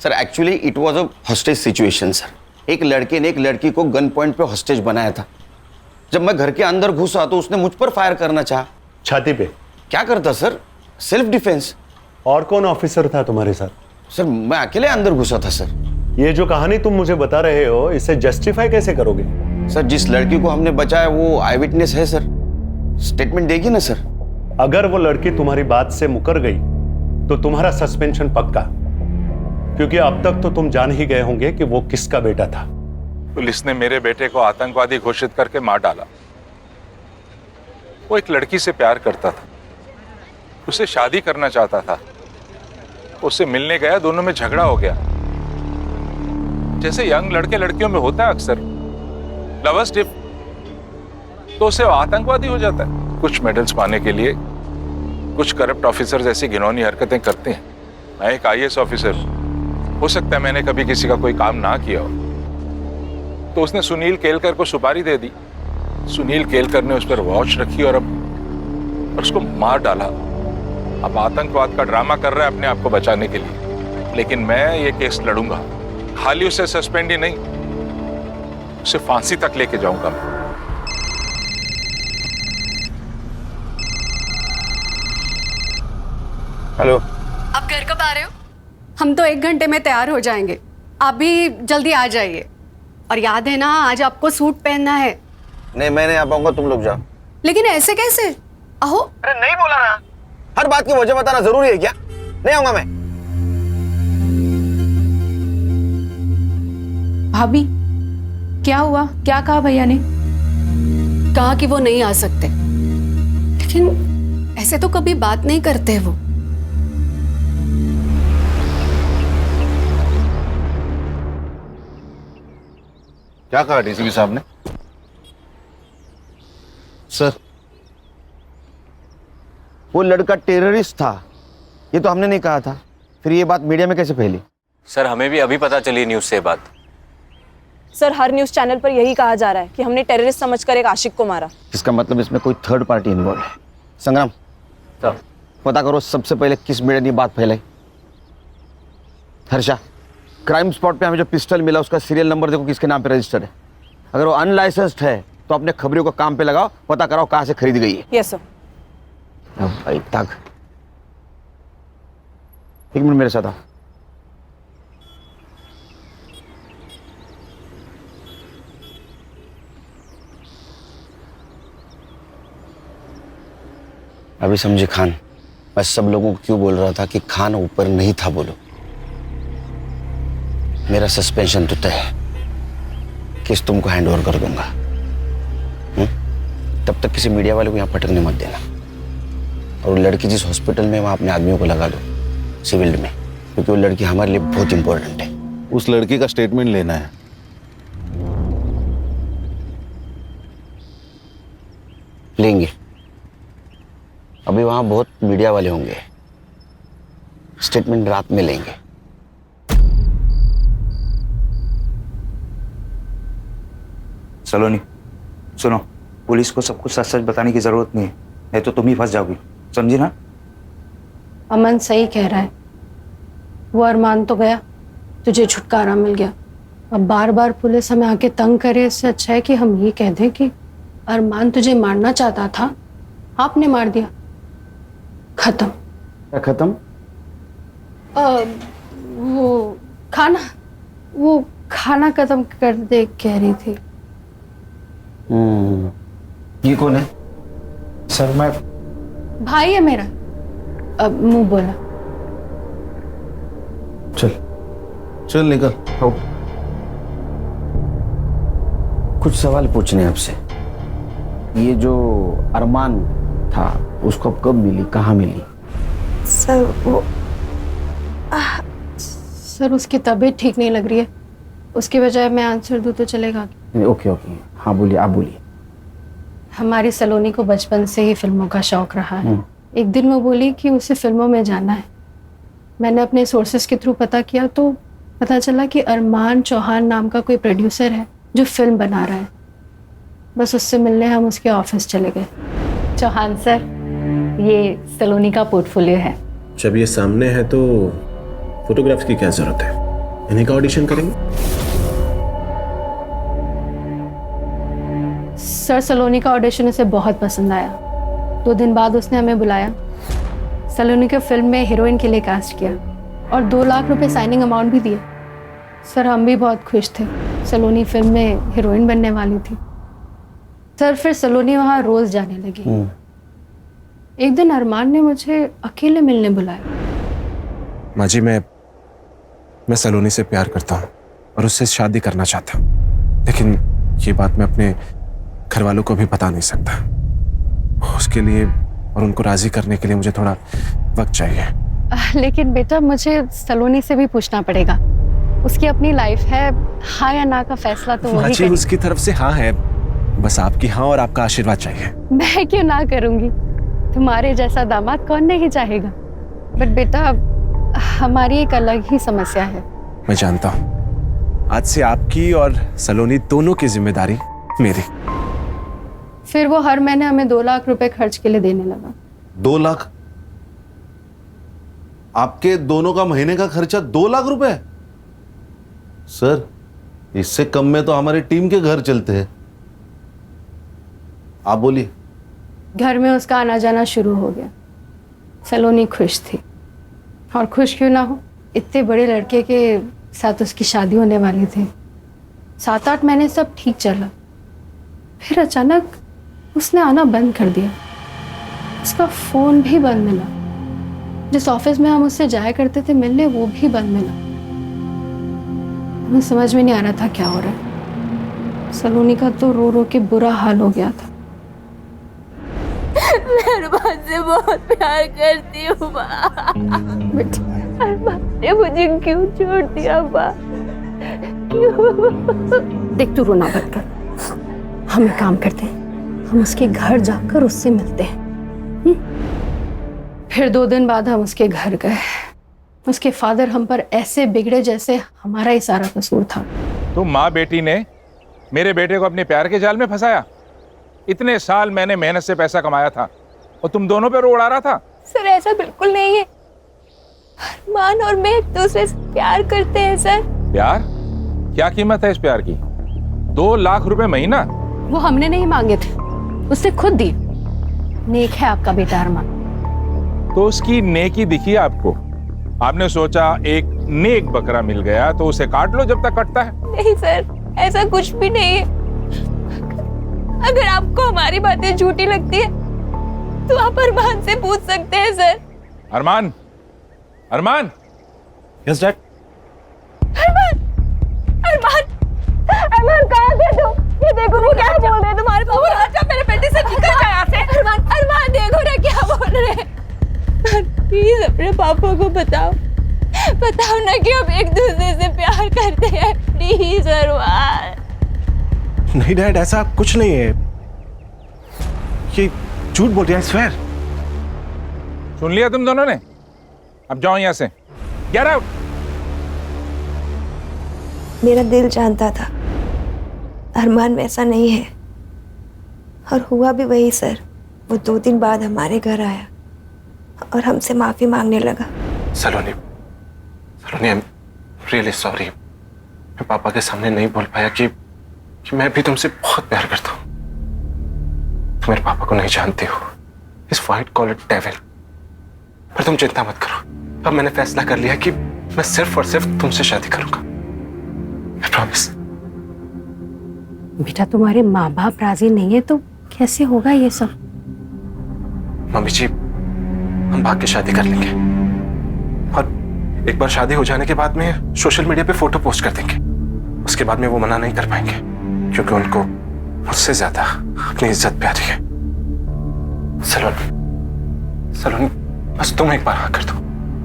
P: Sir actually it was a hostage situation sir. एक लड़के ने एक लड़की को गन पॉइंट पे हॉस्टेज बनाया था। जब मैं घर के अंदर घुसा तो उसने मुझ पर फायर करना चाहा।
X: छाती पे?
P: क्या करता सर? Self defence.
X: और कौन ऑफिसर था तुम्हारे साथ?
P: सर मैं अकेले अंदर घुसा था सर।
X: ये जो कहानी तुम मुझे बता रहे हो, इसे जस्टिफाई कैसे करोगे?
P: सर जिस लड़की को हमने बचाया वो आई विटनेस है सर, स्टेटमेंट देगी ना सर।
X: अगर वो लड़की तुम्हारी बात से मुकर गई तो तुम्हारा सस्पेंशन पक्का, क्योंकि अब तक तो तुम जान ही गए होंगे कि वो किसका बेटा था।
L: पुलिस ने मेरे बेटे को आतंकवादी घोषित करके मार डाला। वो एक लड़की से प्यार करता था, उससे शादी करना चाहता था। उससे मिलने गया, दोनों में झगड़ा हो गया। जैसे यंग लड़के लड़कियों में होता है अक्सर, लवर्स डिप, तो उससे आतंकवादी हो जाता है। कुछ मेडल्स पाने के लिए कुछ करप्ट ऑफिसर्स ऐसी घिनौनी हरकतें करते हैं। मैं एक IAS ऑफिसर, हो सकता है मैंने कभी किसी का कोई काम ना किया हो। तो उसने सुनील केलकर को सुपारी दे दी। सुनील केलकर ने उस पर वॉच रखी और अब उसको मार डाला। अब आतंकवाद का ड्रामा कर रहा है अपने आप को बचाने के लिए। लेकिन मैं ये केस लड़ूंगा। खाली उसे सस्पेंड ही नहीं, उसे फांसी तक लेके जाऊंगा मैं।
X: हेलो,
M: आप घर कब आ रहे हो? हम तो 1 घंटे में तैयार हो जाएंगे, आप भी जल्दी आ जाइए। और याद है ना, आज आपको सूट पहनना है।
P: नहीं, मैं नहीं आ पाऊंगा, तुम लोग जाओ।
M: लेकिन ऐसे कैसे? अहो,
P: अरे नहीं बोला ना, हर बात की वजह बताना जरूरी है क्या? नहीं आऊंगा मैं।
M: भाभी, क्या हुआ? क्या कहा भैया ने? कहा कि वो नहीं आ सकते, लेकिन ऐसे तो कभी बात नहीं करते वो।
K: क्या कहा DCP साहब ने?
P: सर, वो लड़का टेररिस्ट था, ये तो हमने नहीं कहा था। फिर ये बात मीडिया में कैसे फैली?
O: सर, हमें भी अभी पता चली न्यूज़ से बात।
R: सर, हर न्यूज चैनल पर यही कहा जा रहा है कि हमने टेररिस्ट समझकर एक आशिक को मारा।
P: इसका मतलब इसमें कोई थर्ड पार्टी इन्वॉल्व है। संग्राम, पता करो सबसे पहले किस मीडिया ने बात फैलाई। हर्षा, क्राइम स्पॉट पे हमें जो पिस्टल मिला उसका सीरियल नंबर देखो किसके नाम पे रजिस्टर्ड है। अगर वो अनलाइसेंस्ड है तो अपने खबरियों को काम पे लगाओ, पता कराओ कहाँ से खरीद गई है।
R: Yes sir.
P: भाई तक 1 मिनट मेरे साथ आओ। अभी समझे खान, मैं सब लोगों को क्यों बोल रहा था कि खान ऊपर नहीं था। बोलो, मेरा सस्पेंशन तो तय है, केस तुमको हैंड ओवर कर दूंगा। तब तक किसी मीडिया वाले को यहाँ पटकने मत देना। और वो लड़की जिस हॉस्पिटल में, वहाँ अपने आदमियों को लगा दो सिविल में, क्योंकि वो लड़की हमारे लिए बहुत इंपॉर्टेंट है।
K: उस लड़की का स्टेटमेंट लेना है।
P: लेंगे, अभी वहाँ बहुत मीडिया वाले होंगे, स्टेटमेंट रात में लेंगे।
S: सलोनी, सुनो, पुलिस को सब कुछ सच सच बताने की जरूरत नहीं है तो तुम ही फंस जाओगी, समझी ना?
M: अमन सही कह रहा है, वो अरमान तो गया, तुझे छुटकारा मिल गया। अब बार बार पुलिस हमें आके तंग करे, इससे अच्छा है कि हम ये कह दें कि अरमान तुझे मारना चाहता था, आपने मार दिया, खत्म।
P: क्या खत्म?
M: वो खाना खत्म कर दे कह रही थी।
P: ये कौन है?
S: सर, मैं
M: भाई है मेरा। अब मुंह बोला।
K: चल निकल।
P: कुछ सवाल पूछने हैं आपसे। ये जो अरमान था, उसको कब मिली, कहाँ मिली?
M: सर वो सर उसकी तबीयत ठीक नहीं लग रही है, उसकी बजाय मैं आंसर दूं तो चलेगा?
P: ओके ओके, हाँ बोलिए, आप बोलिए।
M: हमारी सलोनी को बचपन से ही फिल्मों का शौक रहा है। एक दिन वो बोली कि उसे फिल्मों में जाना है। मैंने अपने सोर्सेस के थ्रू पता किया तो पता चला कि अरमान चौहान नाम का कोई प्रोड्यूसर है जो फिल्म बना रहा है। बस उससे मिलने हम उसके ऑफिस चले गए। चौहान सर, ये सलोनी का पोर्टफोलियो है।
T: जब ये सामने है तो फोटोग्राफ्स की क्या जरूरत है, इन्हीं का ऑडिशन करेंगे।
M: सर, सलोनी का ऑडिशन उसे बहुत पसंद आया। 2 दिन बाद उसने हमें बुलाया, सलोनी को फिल्म में हीरोइन के लिए कास्ट किया और 2 लाख रुपए साइनिंग अमाउंट भी दिए। सर, हम भी बहुत खुश थे, सलोनी फिल्म में हीरोइन बनने वाली थी। सर, फिर सलोनी वहाँ रोज जाने लगी। एक दिन अरमान ने मुझे अकेले मिलने बुलाया।
T: माँ जी, मैं सलोनी से प्यार करता हूँ और उससे शादी करना चाहता हूँ, लेकिन ये बात मैं अपने घर वालों को भी बता नहीं सकता। उसके लिए और उनको राजी करने के लिए मुझे थोड़ा वक्त चाहिए।
M: लेकिन बेटा, मुझे सलोनी से भी पूछना पड़ेगा। उसकी अपनी लाइफ है, हाँ या ना का फैसला तो वही करेगी।
T: उसकी तरफ से हाँ है, बस आपकी हाँ और आपका आशीर्वाद चाहिए।
M: मैं क्यों ना करूंगी? तुम्हारे जैसा दामाद कौन नहीं चाहेगा। बट बेटा, हमारी एक अलग ही समस्या है।
T: मैं जानता हूँ, आज से आपकी और सलोनी दोनों की जिम्मेदारी मेरी।
M: फिर वो हर महीने हमें 2 लाख रुपए खर्च के लिए देने लगा।
K: 2 लाख? आपके दोनों का महीने का खर्चा 2 लाख रुपए? सर, इससे कम में तो हमारी टीम के घर चलते हैं। आप बोलिए।
M: घर में उसका आना जाना शुरू हो गया। सलोनी खुश थी, और खुश क्यों ना हो, इतने बड़े लड़के के साथ उसकी शादी होने वाली थी। 7-8 महीने सब ठीक चला, फिर अचानक उसने आना बंद कर दिया। उसका फोन भी बंद मिला। जिस ऑफिस में हम उससे जाया करते थे मिलने, वो भी बंद मिला। हमें समझ में नहीं आ रहा था क्या हो रहा है। सलोनी का तो रो रो के बुरा हाल हो गया था।
W: मैं अरमान से बहुत प्यार करती हूँ माँ। अरमान ने मुझे क्यों छोड़ दिया माँ? क्यों?
M: देख, तू रोना बंद कर। हम एक काम करते हैं, हम उसके घर जाकर उससे मिलते हैं। फिर 2 दिन बाद हम उसके घर गए। उसके फादर हम पर ऐसे बिगड़े जैसे हमारा ही सारा कसूर था।
L: तो माँ बेटी ने मेरे बेटे को अपने प्यार के जाल में फंसाया। इतने साल मैंने मेहनत से पैसा कमाया था और तुम दोनों पे रो उड़ा रहा था।
W: सर, ऐसा बिल्कुल नहीं है। अरमान और मैं एक दूसरे से प्यार करते हैं सर।
L: प्यार? क्या कीमत है इस प्यार की? 2 लाख रुपए महीना?
M: वो हमने नहीं मांगे थे, उसने खुद दी। नेक है आपका बेटा अरमान।
L: तो उसकी नेकी दिखी आपको? आपने सोचा एक नेक बकरा मिल गया तो उसे काट लो जब तक कटता है।
W: नहीं सर, ऐसा कुछ भी नहीं है। अगर आपको हमारी बातें झूठी लगती है तो आप अरमान से पूछ सकते हैं sir.
L: Armaan, Armaan.
T: Yes dad.
W: Armaan, Armaan, Armaan कहाँ थे तुम? ये देखो वो क्या बोल रहे हैं तुम्हारे पापा। अच्छा, मेरे बेटे से निकल जाए यहाँ से। अरमान, अरमान देखो ना क्या बोल रहे हैं। प्लीज अपने पापा को बताओ, बताओ ना कि हम एक दूसरे से प्यार करते हैं। प्लीज अरमान।
T: नहीं डैड, ऐसा कुछ नहीं है, ये झूठ बोल रहे हैं। स्वेयर।
L: सुन लिया तुम दोनों ने? अब जाओ यहाँ से। Get out.
W: मेरा दिल जानता था अरमान वैसा नहीं है, और हुआ भी वही सर। वो 2 दिन बाद हमारे घर आया और हमसे माफी मांगने लगा।
T: सलोनी, सलोनी, आई एम रियली सॉरी। मैं पापा के सामने नहीं बोल पाया कि मैं भी तुमसे बहुत प्यार करता हूँ। तुम मेरे पापा को नहीं जानते हो, इस व्हाइट कॉलर डेविल। पर तुम चिंता मत करो, अब मैंने फैसला कर लिया कि मैं सिर्फ और सिर्फ तुमसे शादी करूंगा। I promise।
M: बेटा, तुम्हारे माँ बाप राजी नहीं है तो कैसे होगा ये सब?
T: मम्मी जी, हम भाग के शादी कर लेंगे, और एक बार शादी हो जाने के बाद में सोशल मीडिया पे फोटो पोस्ट कर देंगे। उसके बाद में वो मना नहीं कर पाएंगे, क्योंकि उनको मुझसे ज्यादा अपनी इज्जत प्यारी है। सलोनी, सलोनी, बस तुम एक बार हाँ कर दो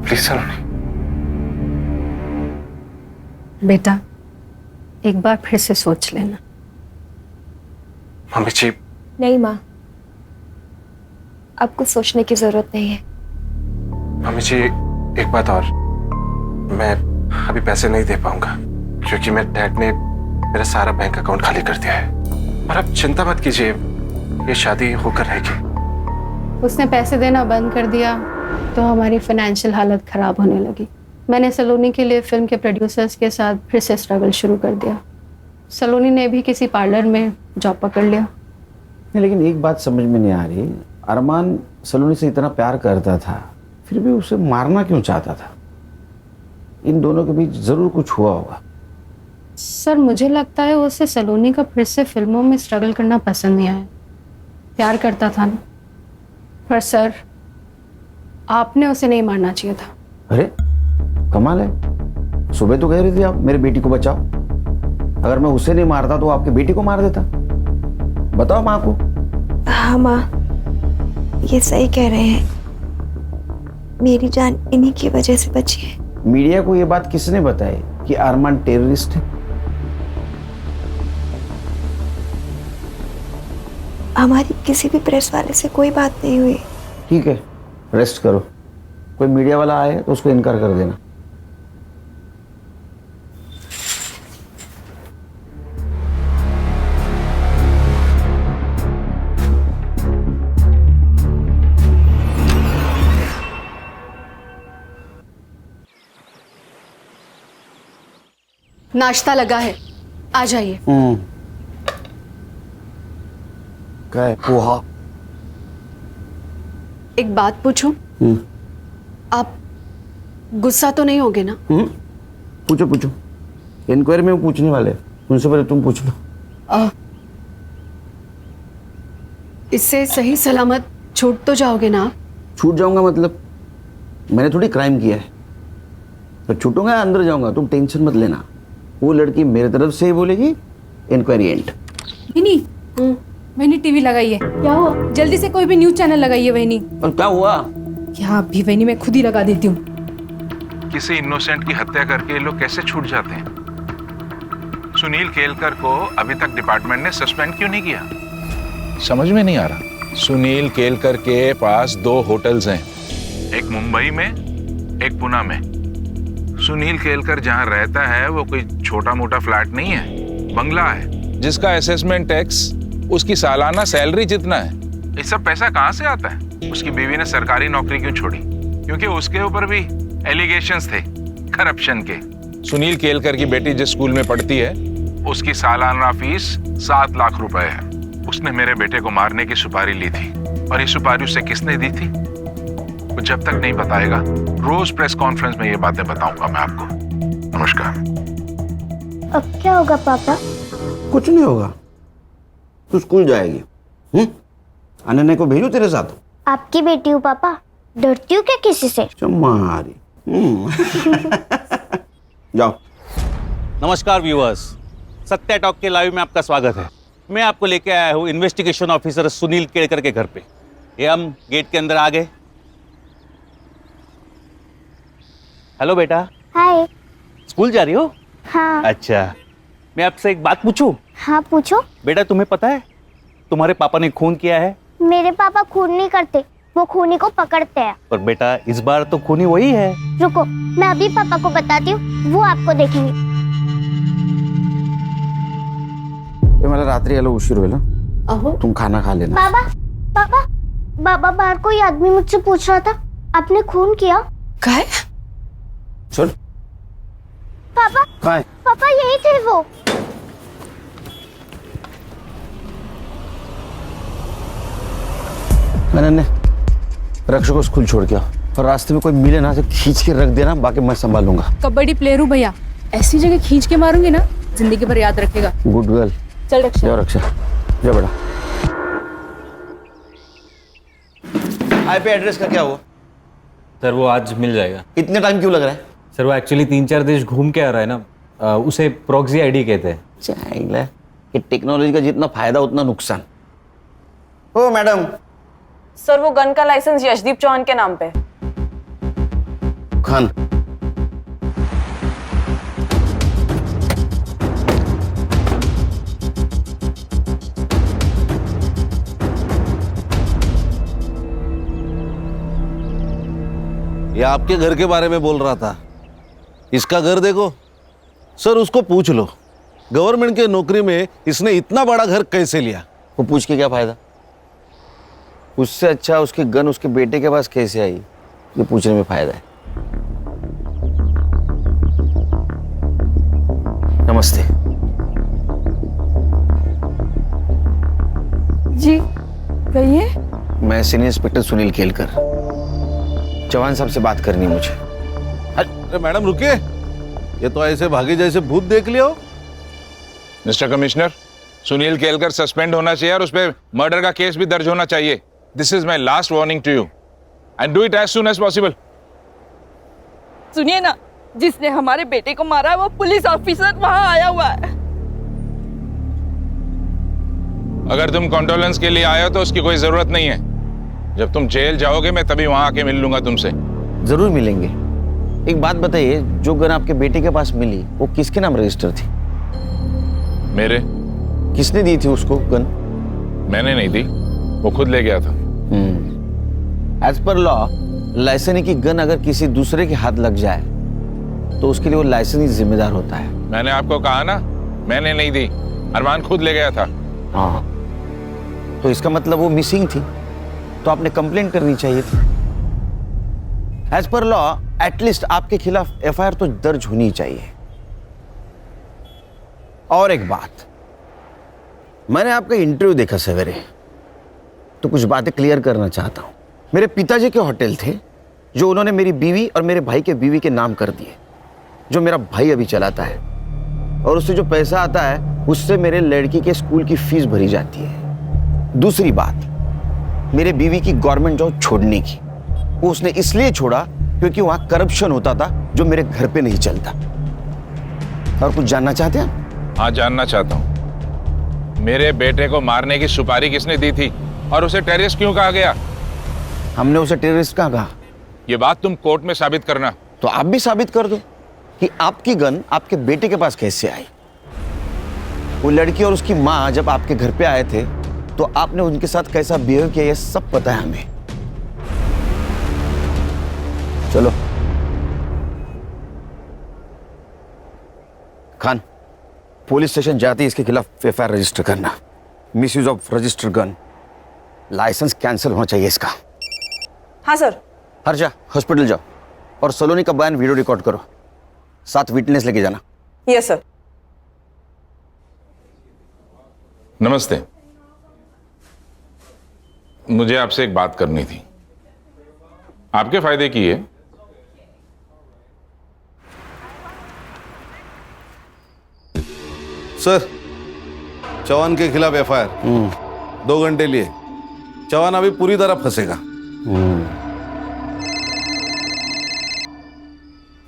T: प्लीज। सलोनी।
M: बेटा, एक बार फिर से सोच लेना।
T: मम्मी जी।
W: नहीं माँ, आपको सोचने की जरूरत नहीं है।
T: मम्मी जी, एक बात और, मैं अभी पैसे नहीं दे पाऊंगा, क्योंकि मेरे डैड ने मेरा सारा बैंक अकाउंट खाली कर दिया है। और आप चिंता मत कीजिए, ये शादी होकर रहेगी।
M: उसने पैसे देना बंद कर दिया तो हमारी फाइनेंशियल हालत खराब होने लगी। मैंने सलोनी के लिए फिल्म के प्रोड्यूसर्स के साथ फिर से स्ट्रगल शुरू कर दिया। सलोनी ने भी किसी पार्लर में जॉब पकड़ लिया।
B: नहीं, लेकिन एक बात समझ में नहीं आ रही, अरमान सलोनी से इतना प्यार करता था, फिर भी उसे मारना क्यों चाहता था? इन दोनों के बीच जरूर कुछ हुआ होगा।
M: सर, मुझे लगता है उसे सलोनी का फिर से फिल्मों में स्ट्रगल करना पसंद नहीं आया। प्यार करता था ना। पर सर, आपने उसे नहीं मारना चाहिए था।
B: अरे, कमाल है, सुबह तो कह रही थी आप मेरी बेटी को बचाओ। अगर मैं उसे नहीं मारता तो आपकी बेटी को मार देता। बताओ माँ को।
C: हाँ माँ, ये सही कह रहे हैं, मेरी जान इन्हीं की वजह से बची है।
B: मीडिया को ये बात किसने बताई कि अरमान टेररिस्ट है?
C: हमारी किसी भी प्रेस वाले से कोई बात नहीं हुई।
B: ठीक है, रेस्ट करो। कोई मीडिया वाला आए तो उसको इनकार कर देना।
M: नाश्ता लगा है, आ जाइए।
B: क्या है? पोहा।
M: एक बात पूछूं? आप गुस्सा तो नहीं होगे ना?
B: पूछो पूछो, इंक्वायरी में वो पूछने वाले, उनसे पहले तुम पूछ लो।
M: इससे सही सलामत छूट तो जाओगे ना आप?
B: छूट जाऊंगा मतलब? मैंने थोड़ी क्राइम किया है, तो छूटूंगा या अंदर जाऊंगा? तुम टेंशन मत लेना, वो लड़की मेरे तरफ से ही बोलेगी, इंक्वायरी एंड।
F: वहीनी, वहीनी टीवी लगाइए। क्या हुआ? जल्दी से कोई भी न्यूज चैनल लगाइए वहीनी।
B: और क्या हुआ?
F: क्या अभी वहीनी मैं खुद ही लगा देती हूँ।
L: किसी इनोसेंट की हत्या करके ये लोग कैसे छूट जाते हैं? सुनील केलकर को अभी तक डिपार्टमेंट ने सस्पेंड क्यों नहीं किया? समझ में नहीं आ रहा। सुनील केलकर के पास 2 होटल्स हैं, एक मुंबई में, एक पुणे में। सुनील केलकर जहां रहता है वो कोई छोटा मोटा फ्लैट नहीं है, बंगला है जिसका असेसमेंट टैक्स उसकी सालाना सैलरी जितना है। ये सब पैसा कहां से आता है? उसकी बीवी ने सरकारी नौकरी क्यों छोड़ी? क्योंकि उसके ऊपर भी एलिगेशंस थे करप्शन के। सुनील केलकर की बेटी जिस स्कूल में पढ़ती है उसकी सालाना फीस 7 लाख रुपए है। उसने मेरे बेटे को मारने की सुपारी ली थी, और ये सुपारी उसे किसने दी थी वो जब तक नहीं बताएगा, रोज प्रेस कॉन्फ्रेंस में ये बातें बताऊंगा मैं आपको। नमस्कार।
N: अब क्या होगा पापा?
B: कुछ नहीं होगा, तू स्कूल जाएगी। अनन्या को भेजू तेरे साथ?
N: आपकी बेटी हूँ पापा, डरती हूँ क्या किसी से?
B: चमारी। जाओ।
V: नमस्कार व्यूअर्स, सत्या टॉक के लाइव में आपका स्वागत है। मैं आपको लेके आया हूँ इन्वेस्टिगेशन ऑफिसर सुनील केलकर के घर पे। ये हम गेट के अंदर आ गए। हेलो बेटा।
N: हाय।
V: स्कूल जा रही हो?
N: हाँ।
V: अच्छा, मैं आपसे एक बात पूछूं?
N: हाँ पूछो।
V: बेटा तुम्हें पता है तुम्हारे पापा ने खून किया है?
N: मेरे पापा खून नहीं करते, वो खूनी को पकड़ते हैं।
V: पर बेटा इस बार तो खूनी वही है।
N: रुको, मैं अभी पापा को बताती हूँ, वो आपको देखेंगे।
B: मला रात्री यायला उशीर होईल, तुम खाना खा लेना।
N: बाबा पापा, बाबा बाहर कोई आदमी मुझसे पूछ रहा था, आपने खून किया?
M: क्या?
B: चल।
N: पापा
B: काय?
N: पापा यही थे वो।
B: मैंने रक्षक को स्कूल छोड़ के आओ, और रास्ते में कोई मिले ना तो खींच के रख देना, बाकी मैं संभालूंगा।
F: कबड्डी प्लेयर हूँ भैया, ऐसी जगह खींच के मारूंगी ना जिंदगी भर याद रखेगा।
B: Good girl.
F: चल रक्षा।
B: जाओ रक्षा, जाओ बेटा।
P: हाई पे एड्रेस का क्या हुआ?
O: सर वो आज मिल जाएगा।
P: इतने टाइम क्यों लग रहा है?
O: सर वो एक्चुअली 3-4 देश घूम के आ रहा है ना, उसे प्रॉक्सी आईडी कहते हैं।
P: चाहिए कि टेक्नोलॉजी का जितना फायदा उतना नुकसान। ओ मैडम।
R: सर वो गन का लाइसेंस यशदीप चौहान के नाम पे।
P: खान।
K: ये आपके घर के बारे में बोल रहा था। इसका घर देखो सर, उसको पूछ लो गवर्नमेंट के नौकरी में इसने इतना बड़ा घर कैसे लिया।
P: वो पूछ के क्या फायदा? उससे अच्छा उसकी गन उसके बेटे के पास कैसे आई, ये पूछने में फायदा है। नमस्ते
R: जी, कहिए।
P: मैं सीनियर इंस्पेक्टर सुनील केलकर, चौहान साहब से बात करनी है मुझे।
K: अरे मैडम रुकिए, ये तो ऐसे भागे जैसे भूत देख लिया हो।
L: Mister commissioner, Sunil Kelkar suspend होना चाहिए और उस पर मर्डर का केस भी दर्ज होना चाहिए। This is my last warning to you and do it as soon as possible.
R: सुनिए ना, जिसने हमारे बेटे को मारा है वो पुलिस ऑफिसर वहां आया हुआ है।
L: अगर तुम कॉन्डोलेंस के लिए आए हो तो उसकी कोई जरूरत नहीं है। जब तुम जेल जाओगे मैं तभी वहां आके मिल लूंगा तुमसे।
B: जरूर मिलेंगे। एक बात बताइए, जो गन आपके बेटे के पास मिली वो किसके नाम रजिस्टर थी?
L: मेरे।
B: किसने दी थी उसको गन?
L: मैंने नहीं दी, वो खुद ले गया था।
B: एज पर लॉ लाइसेंस की गन अगर किसी दूसरे के हाथ लग जाए तो उसके लिए वो लाइसेंस ही जिम्मेदार होता है।
L: मैंने आपको कहा ना, मैंने नहीं दी, अरमान खुद ले गया था।
B: हाँ, तो इसका मतलब वो मिसिंग थी, तो आपने कंप्लेंट करनी चाहिए थी। एज पर लॉ एटलीस्ट आपके खिलाफ एफआईआर तो दर्ज होनी चाहिए। और एक बात, मैंने आपका इंटरव्यू देखा सवेरे, तो कुछ बातें क्लियर करना चाहता हूं। मेरे पिताजी के होटल थे जो उन्होंने मेरी बीवी और मेरे भाई के बीवी के नाम कर दिए, जो मेरा भाई अभी चलाता है, और उससे जो पैसा आता है उससे मेरे लड़की के स्कूल की फीस भरी जाती है। दूसरी बात, मेरे बीवी की गवर्नमेंट जॉब छोड़ने की, वो उसने इसलिए छोड़ा क्योंकि वहां करप्शन होता था जो मेरे घर पे नहीं चलता। और कुछ जानना चाहते हैं?
L: हाँ, जानना चाहता हूँ। मेरे बेटे को मारने की सुपारी किसने दी थी और उसे टेररिस्ट क्यों कहा गया?
B: हमने उसे टेररिस्ट कहाँ कहा?
L: ये बात तुम कोर्ट में साबित करना।
B: तो आप भी साबित कर दो कि आपकी गन आपके बेटे के पास कैसे आई। वो लड़की और उसकी माँ जब आपके घर पे आए थे तो आपने उनके साथ कैसा बिहेव किया, ये सब पता है हमें। चलो खान, पुलिस स्टेशन जाते ही इसके खिलाफ एफआईआर रजिस्टर करना। Misuse of register gun, licence cancel होना चाहिए इसका।
R: हाँ सर।
B: हर्षा, हॉस्पिटल जाओ और सलोनी का बयान वीडियो रिकॉर्ड करो, साथ विटनेस लेके जाना।
R: Yes sir.
L: नमस्ते, मुझे आपसे एक बात करनी थी, आपके फायदे की है।
K: सर, चौहान के खिलाफ एफआईआर 2 घंटे लिए। चौहान अभी पूरी तरह फंसेगा।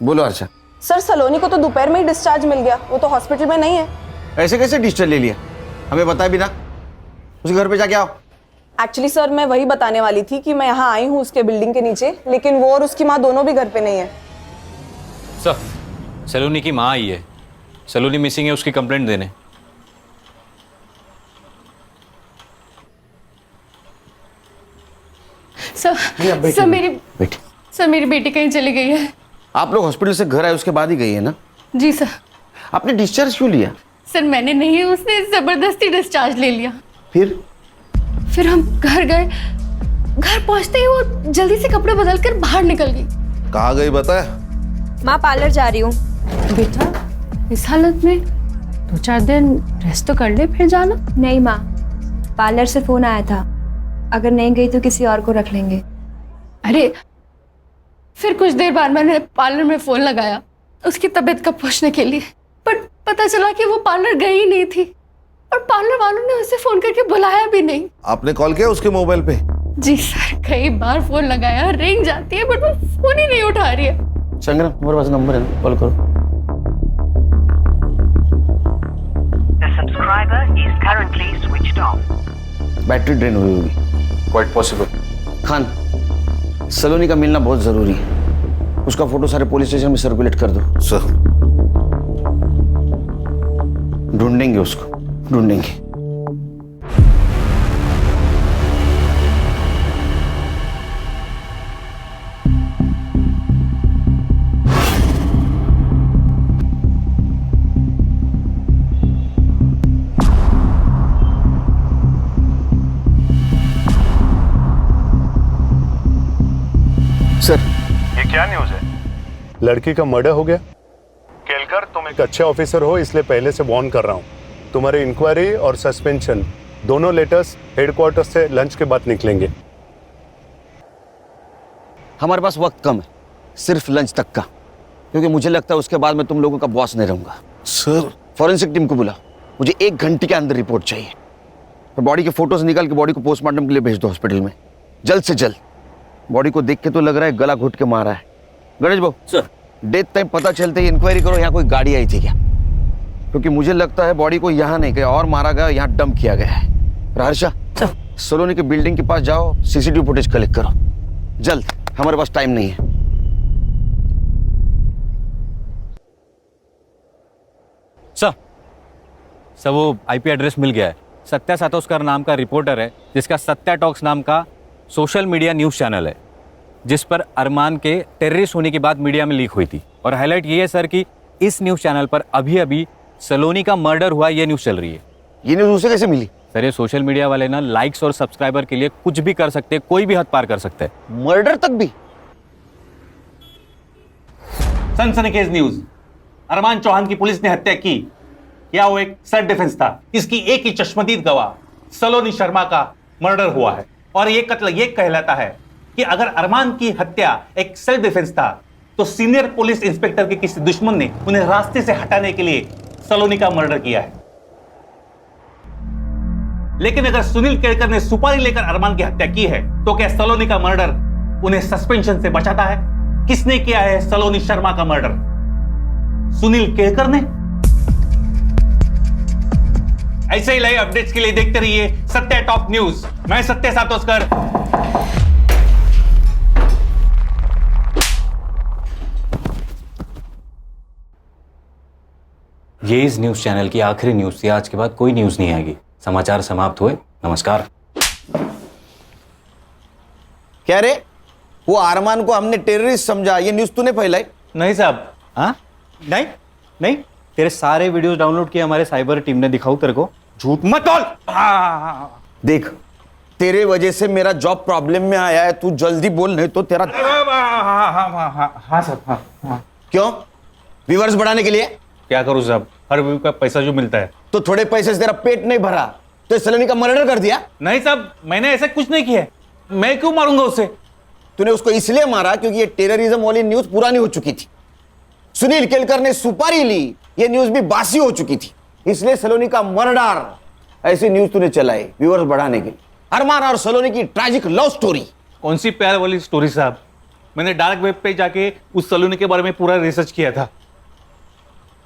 B: बोलो हर्षा।
R: सर, सलोनी को तो दोपहर में ही डिस्चार्ज मिल गया, वो तो हॉस्पिटल में नहीं है।
B: ऐसे कैसे डिस्चार्ज ले लिया? हमें बताया भी ना। उसके घर पे जाके आओ।
R: एक्चुअली सर, मैं वही बताने वाली थी कि मैं यहाँ आई हूँ उसके बिल्डिंग के नीचे, लेकिन वो और उसकी माँ दोनों भी घर पे नहीं है।
O: सर, सलोनी की माँ आई है, सलोनी मिसिंग है, उसकी कंप्लेंट देने।
M: सर मेरी बेटी कहीं चली गई है।
B: आप लोग हॉस्पिटल से घर आए उसके बाद ही गई है ना?
M: जी सर।
B: आपने डिस्चार्ज क्यों लिया?
M: सर मैंने नहीं, उसने जबरदस्ती डिस्चार्ज ले लिया।
B: फिर
M: हम घर गए, घर पहुंचते ही वो जल्दी से कपड़े बदल कर बाहर निकल गई।
K: कहाँ गई बताया?
C: माँ, पार्लर जा रही हूँ।
M: बेटा, इस हालत में 2-4 दिन रेस्ट तो कर ले, फिर जाना।
C: नहीं माँ, पार्लर से फोन आया था, अगर नहीं गई तो किसी और को रख लेंगे।
M: अरे फिर कुछ देर बाद मैंने पार्लर में फोन लगाया उसकी तबीयत का पूछने के लिए, पर पता चला कि वो पार्लर गई ही नहीं थी और पार्लर वालों ने उसे फोन करके बुलाया भी नहीं।
K: आपने कॉल किया उसके मोबाइल पे?
M: जी सर, कई बार फोन लगाया, रिंग जाती है बट वो फोन ही नहीं उठा रही है।
B: संग्राम, हमारे पास नंबर है, कॉल करो। बैटरी ड्रेन हुई होगी।
T: Quite possible.
B: खान, सलोनी का मिलना बहुत जरूरी है, उसका फोटो सारे पुलिस स्टेशन में सर्कुलेट कर दो।
K: सर,
B: ढूंढेंगे उसको, ढूंढेंगे। सर,
X: ये क्या न्यूज है? लड़की का मर्डर हो गया। केलकर, तुम एक अच्छे ऑफिसर हो इसलिए पहले से वार्न कर रहा हूँ। तुम्हारे इंक्वायरी और सस्पेंशन दोनों लेटर्स हेडक्वार्टर से लंच के बाद निकलेंगे।
B: हमारे पास वक्त कम है, सिर्फ लंच तक का, क्योंकि मुझे लगता है उसके बाद मैं तुम लोगों का बॉस नहीं रहूंगा।
K: सर,
B: फॉरेंसिक टीम को बुला, मुझे 1 घंटे के अंदर रिपोर्ट चाहिए। तो बॉडी के फोटोज निकाल के बॉडी को पोस्टमार्टम के लिए भेज दो हॉस्पिटल में, जल्द से जल्द। बॉडी को देख के तो लग रहा है गला घुट के मारा है। गणेश बाबू सर, डेथ टाइम पता चलते ही इंक्वायरी करो यहाँ कोई गाड़ी आई थी क्या, क्योंकि मुझे लगता है बॉडी को यहाँ नहीं कहीं और मारा गया, यहाँ डंप किया गया है। हर्षा सलोनी की बिल्डिंग के पास जाओ, सीसीटीवी फुटेज कलेक्ट करो जल्द, हमारे पास टाइम नहीं है।
O: सर वो आईपी एड्रेस मिल गया है। सत्या सातोस्कर नाम का रिपोर्टर है जिसका सत्या टॉक्स नाम का सोशल मीडिया न्यूज़ चैनल है, जिस पर अरमान के टेररिस्ट होने की बात मीडिया में लीक हुई थी। और हाईलाइट ये है सर कि इस न्यूज़ चैनल पर अभी अभी सलोनी का मर्डर हुआ, ये न्यूज़ चल रही है।
B: ये न्यूज़ उसे कैसे मिली?
O: सर ये सोशल मीडिया वाले ना लाइक्स और सब्सक्राइबर के लिए कुछ भी कर सकते हैं, कोई भी हद पार कर सकते हैं।
B: मर्डर तक भी?
V: सनसनीखेज न्यूज। अरमान चौहान की पुलिस ने हत्या की, या वो एक सेल्फ डिफेंस था? इसकी एक ही चश्मदीद गवाह सलोनी शर्मा का मर्डर हुआ है और ये कत्ल ये कहलाता है कि अगर अरमान की हत्या एक सेल्फ डिफेंस था तो सीनियर पुलिस इंस्पेक्टर के किसी दुश्मन ने उन्हें रास्ते से हटाने के लिए सलोनी का मर्डर किया है। लेकिन अगर सुनील केळकर ने सुपारी लेकर अरमान की हत्या की है तो क्या सलोनी का मर्डर उन्हें सस्पेंशन से बचाता है? किसने किया है सलोनी शर्मा का मर्डर? सुनील केळकर ने? ऐसे ही लाइव अपडेट्स के लिए देखते रहिए सत्या टॉप न्यूज। मैं सत्य सातोस्कर।
O: ये इस न्यूज़ चैनल की आखिरी न्यूज़ थी। आज के बाद कोई न्यूज़ नहीं आएगी। समाचार समाप्त हुए। नमस्कार।
B: क्या रे, वो अरमान को हमने टेररिस्ट समझा, ये न्यूज़ तूने फैलाई?
V: नहीं साहब। हाँ नहीं नहीं,
O: तेरे सारे वीडियोस डाउनलोड किए हमारे साइबर टीम ने। दिखाऊं तेरे को?
V: झूठ मत बोल।
B: देख, तेरे वजह से मेरा जॉब प्रॉब्लम में आया है, तू जल्दी बोल नहीं तो तेरा।
V: हाँ साहब। हाँ।
B: क्यों? व्यूअर्स बढ़ाने के लिए?
V: क्या करूं साहब, हर व्यू का पैसा जो मिलता है।
B: तो थोड़े पैसे से तेरा पेट नहीं भरा तो सलोनी का मर्डर कर दिया?
V: नहीं साहब, मैंने ऐसा कुछ नहीं किया। मैं क्यों मारूंगा उसे?
B: तूने उसको इसलिए मारा क्योंकि ये टेररिज्म वाली न्यूज पुरानी हो चुकी थी। सुनील केलकर ने सुपारी ली, ये न्यूज भी बासी हो चुकी थी, इसलिए सलोनी का मर्डर ऐसी न्यूज तूने चलाई व्यूअर्स बढ़ाने के लिए। अरमान और सलोनी की ट्रैजिक लव स्टोरी।
V: कौन सी प्यार वाली स्टोरी साहब? मैंने डार्क वेब पे जाके उस सलोनी के बारे में पूरा रिसर्च किया था।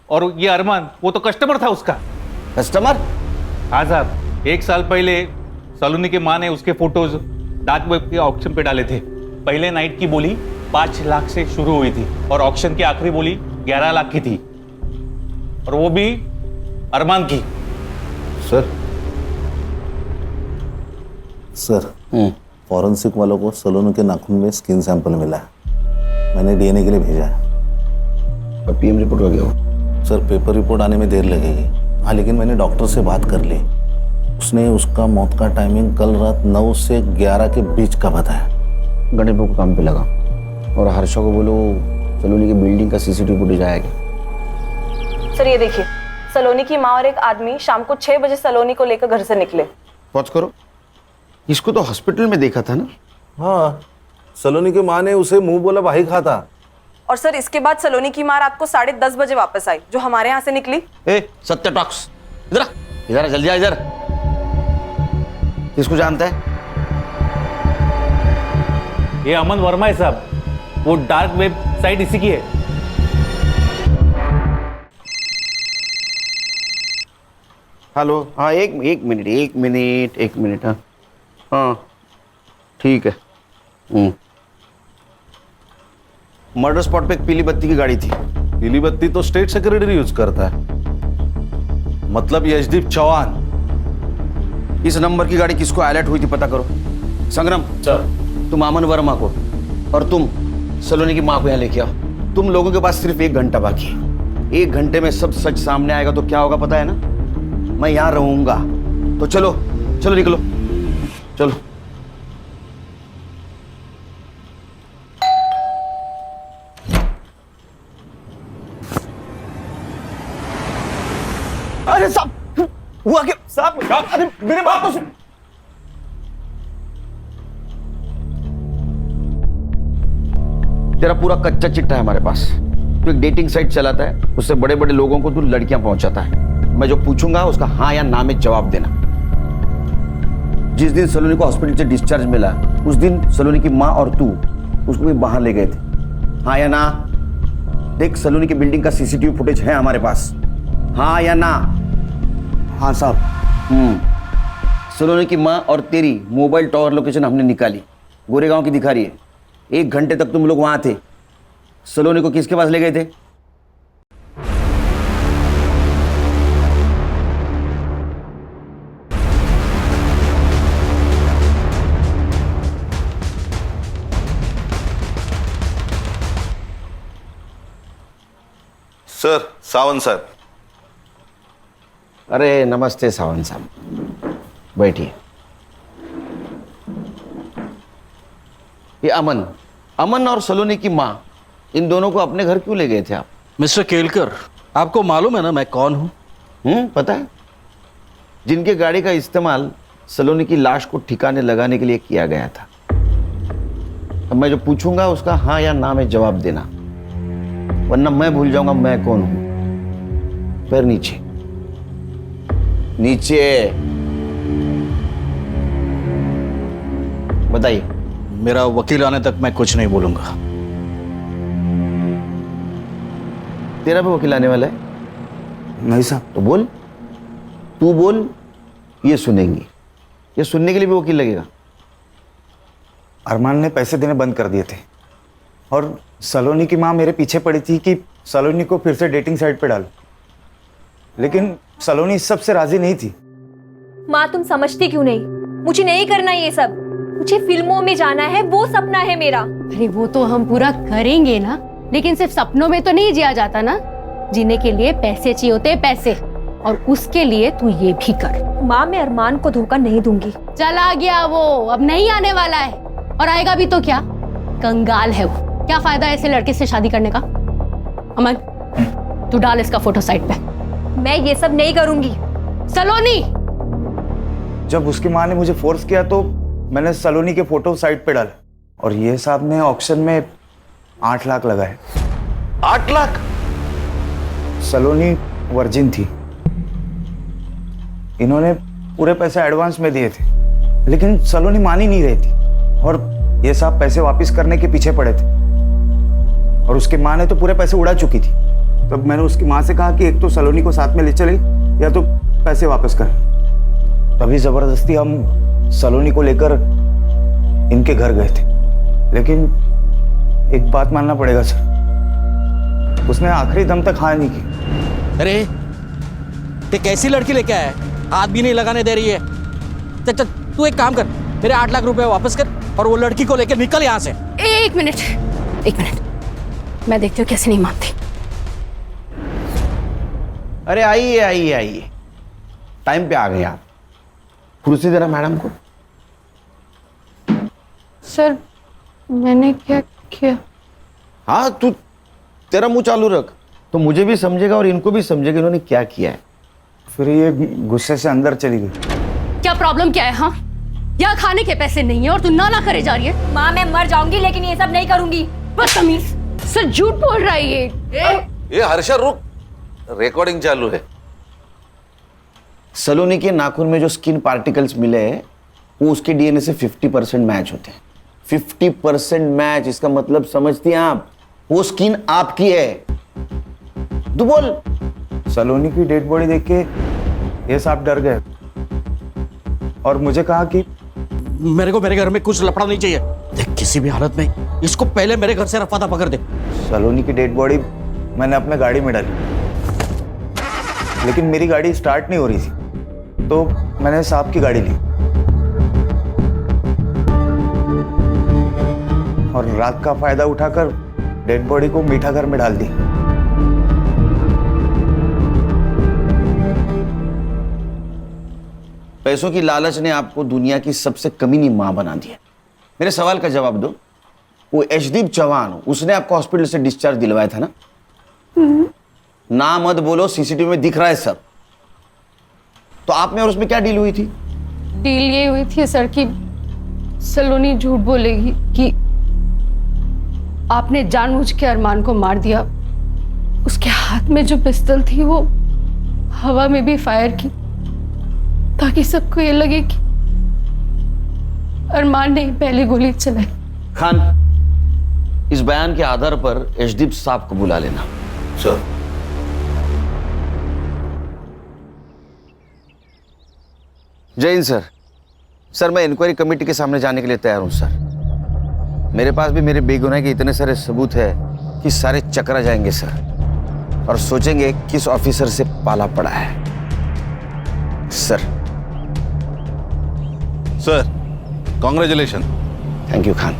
V: और ये अरमान, वो तो कस्टमर था उसका।
B: कस्टमर?
V: हाँ साहब, 1 साल पहले सलोनी की माँ ने उसके फोटोज डार्क वेब के ऑक्शन पे डाले थे। पहले नाइट की बोली 5 लाख से शुरू हुई थी और ऑक्शन की आखिरी बोली 11 लाख की थी, और वो भी अरमान की।
K: सर फॉरेंसिक वालों को सलोनी के नाखून में स्किन सैंपल मिला है। मैंने डीएनए के लिए भेजा है।
B: और पीएम रिपोर्ट हो गया हो?
K: सर पेपर रिपोर्ट आने में देर लगेगी। हाँ, लेकिन मैंने डॉक्टर से बात कर ली। उसने उसका मौत का टाइमिंग कल रात 9 से 11 के बीच का बताया।
B: गणेश बाबू को काम पे लगा और हर्षा को बोलो सलोनी की बिल्डिंग का सीसीटीवी फुटेज आएगा।
A: सर ये देखिए, सलोनी की माँ और एक आदमी शाम को 6 बजे सलोनी को लेकर घर से निकले।
B: पॉज करो, इसको तो हॉस्पिटल में देखा था ना?
K: हाँ, सलोनी की माँ ने उसे मुंह बोला भाई खाता।
A: और सर इसके बाद सलोनी की माँ रात को 10:30 बजे वापस आई, जो हमारे यहाँ से निकली।
B: सत्य टॉक्स, इधर इधर जल्दी आ इधर। इसको जानता है?
V: ये अमन वर्मा है साहब, वो डार्क वेब साइट इसी की है।
B: हेलो, हाँ एक मिनट। हाँ ठीक है। मर्डर स्पॉट पे एक पीली बत्ती की गाड़ी थी।
K: पीली बत्ती तो स्टेट सेक्रेटरी यूज करता है, मतलब यशदीप चौहान।
B: इस नंबर की गाड़ी किसको अलर्ट हुई थी पता करो। संग्राम सर, तुम अमन वर्मा को और तुम सलोनी की माँ को यहाँ लेके आओ। तुम लोगों के पास सिर्फ 1 घंटा बाकी है। 1 घंटे में सब सच सामने आएगा तो क्या होगा पता है ना? मैं यहाँ रहूंगा। तो चलो चलो निकलो, चलो। अरे साहब, हुआ क्या साहब? अरे मेरे बात तो सुन। तेरा पूरा कच्चा चिट्ठा है हमारे पास। तू एक डेटिंग साइट चलाता है, उससे बड़े बड़े लोगों को तू लड़कियां पहुंचाता है। मैं जो पूछूंगा उसका हाँ या ना में जवाब देना। जिस दिन सलोनी को हॉस्पिटल से डिस्चार्ज मिला, उस दिन सलोनी की माँ और तू उसको भी बाहर ले गए थे, हाँ या ना? देख, सलोनी की बिल्डिंग का सीसीटीवी फुटेज है हमारे पास, हाँ या ना?
S: हाँ साहब।
B: सलोनी की माँ और तेरी मोबाइल टावर लोकेशन हमने निकाली, गोरेगांव की दिखा रही है। 1 घंटे तक तुम लोग वहां थे। सलोनी को किसके पास ले गए थे?
K: Sir, Sawant sir.
B: अरे नमस्ते सावंत साहब, बैठिए। ये अमन और सलोनी की माँ, इन दोनों को अपने घर क्यों ले गए थे आप?
D: मिस्टर केलकर, आपको मालूम है ना मैं कौन हूं?
B: पता है। जिनके गाड़ी का इस्तेमाल सलोनी की लाश को ठिकाने लगाने के लिए किया गया था। अब मैं जो पूछूंगा उसका हाँ या ना में जवाब देना, वरना मैं भूल जाऊंगा मैं कौन हूं। पैर नीचे, नीचे। बताइए।
D: मेरा वकील आने तक मैं कुछ नहीं बोलूंगा।
B: तेरा भी वकील आने वाला है?
S: नहीं साहब।
B: तो बोल, तू बोल, ये सुनेंगी। ये सुनने के लिए भी वकील लगेगा?
S: अरमान ने पैसे देने बंद कर दिए थे और सलोनी की माँ मेरे पीछे पड़ी थी कि सलोनी को फिर से डेटिंग साइट पे डाल, लेकिन सलोनी इस सब से राजी नहीं थी।
C: माँ तुम समझती क्यों नहीं? मुझे नहीं करना ये सब, मुझे फिल्मों में जाना है, वो सपना है मेरा।
M: अरे वो तो हम पूरा करेंगे ना, लेकिन सिर्फ सपनों में तो नहीं जिया जाता ना। जीने के लिए पैसे चाहिए होते हैं, पैसे, और उसके लिए तू ये भी कर।
C: माँ मैं अरमान को धोखा नहीं दूंगी।
M: चला गया वो, अब नहीं आने वाला है, और आएगा भी तो क्या, कंगाल है वो। क्या फायदा ऐसे लड़के से शादी करने का? अमन तू डाल इसका फोटो साइट पे।
C: मैं ये सब नहीं करूंगी।
M: सलोनी,
S: जब उसकी माँ ने मुझे फोर्स किया तो मैंने सलोनी के फोटो साइट पे डाले, और ये साहब ने ऑक्शन में 8 लाख लगाए।
K: 8 लाख?
S: सलोनी वर्जिन थी, इन्होंने पूरे पैसे एडवांस में दिए थे, लेकिन सलोनी मान ही नहीं रही थी, और ये साहब पैसे वापस करने के पीछे पड़े थे, और उसकी माँ ने तो पूरे पैसे उड़ा चुकी थी। तब मैंने उसकी माँ से कहा कि एक तो सलोनी को साथ में ले चले या तो पैसे वापस कर। तभी जबरदस्ती हम सलोनी को लेकर इनके घर गए थे, लेकिन एक बात मानना पड़ेगा सर, उसने आखिरी दम तक हाँ नहीं की।
D: अरे ते कैसी लड़की लेके आया है, हाथ भी नहीं लगाने दे रही है। चल तू एक काम कर, मेरे 8 लाख रुपए वापस कर और वो लड़की को लेकर निकल यहाँ से।
M: एक मिनट, मैं देखती हूँ कैसे नहीं मानती।
B: अरे आइए आइए आइए, टाइम पे आ गए आप। कुर्सी देना मैडम को।
M: सर मैंने क्या किया?
B: हाँ तू, तेरा मुंह चालू रख, तो मुझे भी समझेगा और इनको भी समझेगा इन्होंने क्या किया है।
S: फिर ये गुस्से से अंदर चली गई।
M: क्या प्रॉब्लम क्या है? हाँ, यहाँ खाने के पैसे नहीं है और तू ना करे जा रही है।
C: माँ मैं मर जाऊंगी लेकिन ये सब नहीं करूंगी।
M: बदतमीज, सर झूठ बोल रहा है
K: ये हर्षा रुक, रिकॉर्डिंग चालू है।
B: सलोनी के नाखून में जो स्किन पार्टिकल्स मिले हैं वो उसके डीएनए से 50% मैच होते हैं। 50% मैच, इसका मतलब समझती हैं आप? वो स्किन आपकी है। तू बोल।
S: सलोनी की डेड बॉडी देख के ये साहब डर गए और मुझे कहा कि
D: मेरे को मेरे घर में कुछ लफड़ा नहीं चाहिए। देख किसी भी हालत में इसको पहले मेरे घर से रफा दफा कर दे।
S: सलोनी की डेड बॉडी मैंने अपने गाड़ी में डाली, लेकिन मेरी गाड़ी स्टार्ट नहीं हो रही थी, तो मैंने साहब की गाड़ी ली और रात का फायदा उठाकर डेड बॉडी को मीठा घर में डाल दी।
B: पैसों की लालच ने आपको दुनिया की सबसे कमीनी मां बना दिया। मेरे सवाल का जवाब दो। वो यशदीप चौहान, उसने आपको हॉस्पिटल से डिस्चार्ज दिलवाया था ना? ना मत बोलो, सीसीटीवी में दिख रहा है सब। तो आप में और उसमें क्या डील हुई थी?
M: डील ये हुई थी सर कि सलोनी झूठ बोलेगी कि आपने जानबूझ के अरमान को मार दिया। उसके हाथ में जो पिस्तौल थी वो हवा में भी फायर की, ताकि सबको ये लगे कि अरमान ने पहली गोली चलाई।
B: खान, इस बयान के आधार पर यशदीप साहब को बुला लेना।
K: सर।
B: जय हिंद सर। सर मैं इंक्वायरी कमेटी के सामने जाने के लिए तैयार हूं सर। मेरे पास भी मेरे बेगुनाही के इतने सारे सबूत है कि सारे चकरा जाएंगे सर, और सोचेंगे किस ऑफिसर से पाला पड़ा है। Sir.
K: Sir, congratulation.
B: Thank you Khan.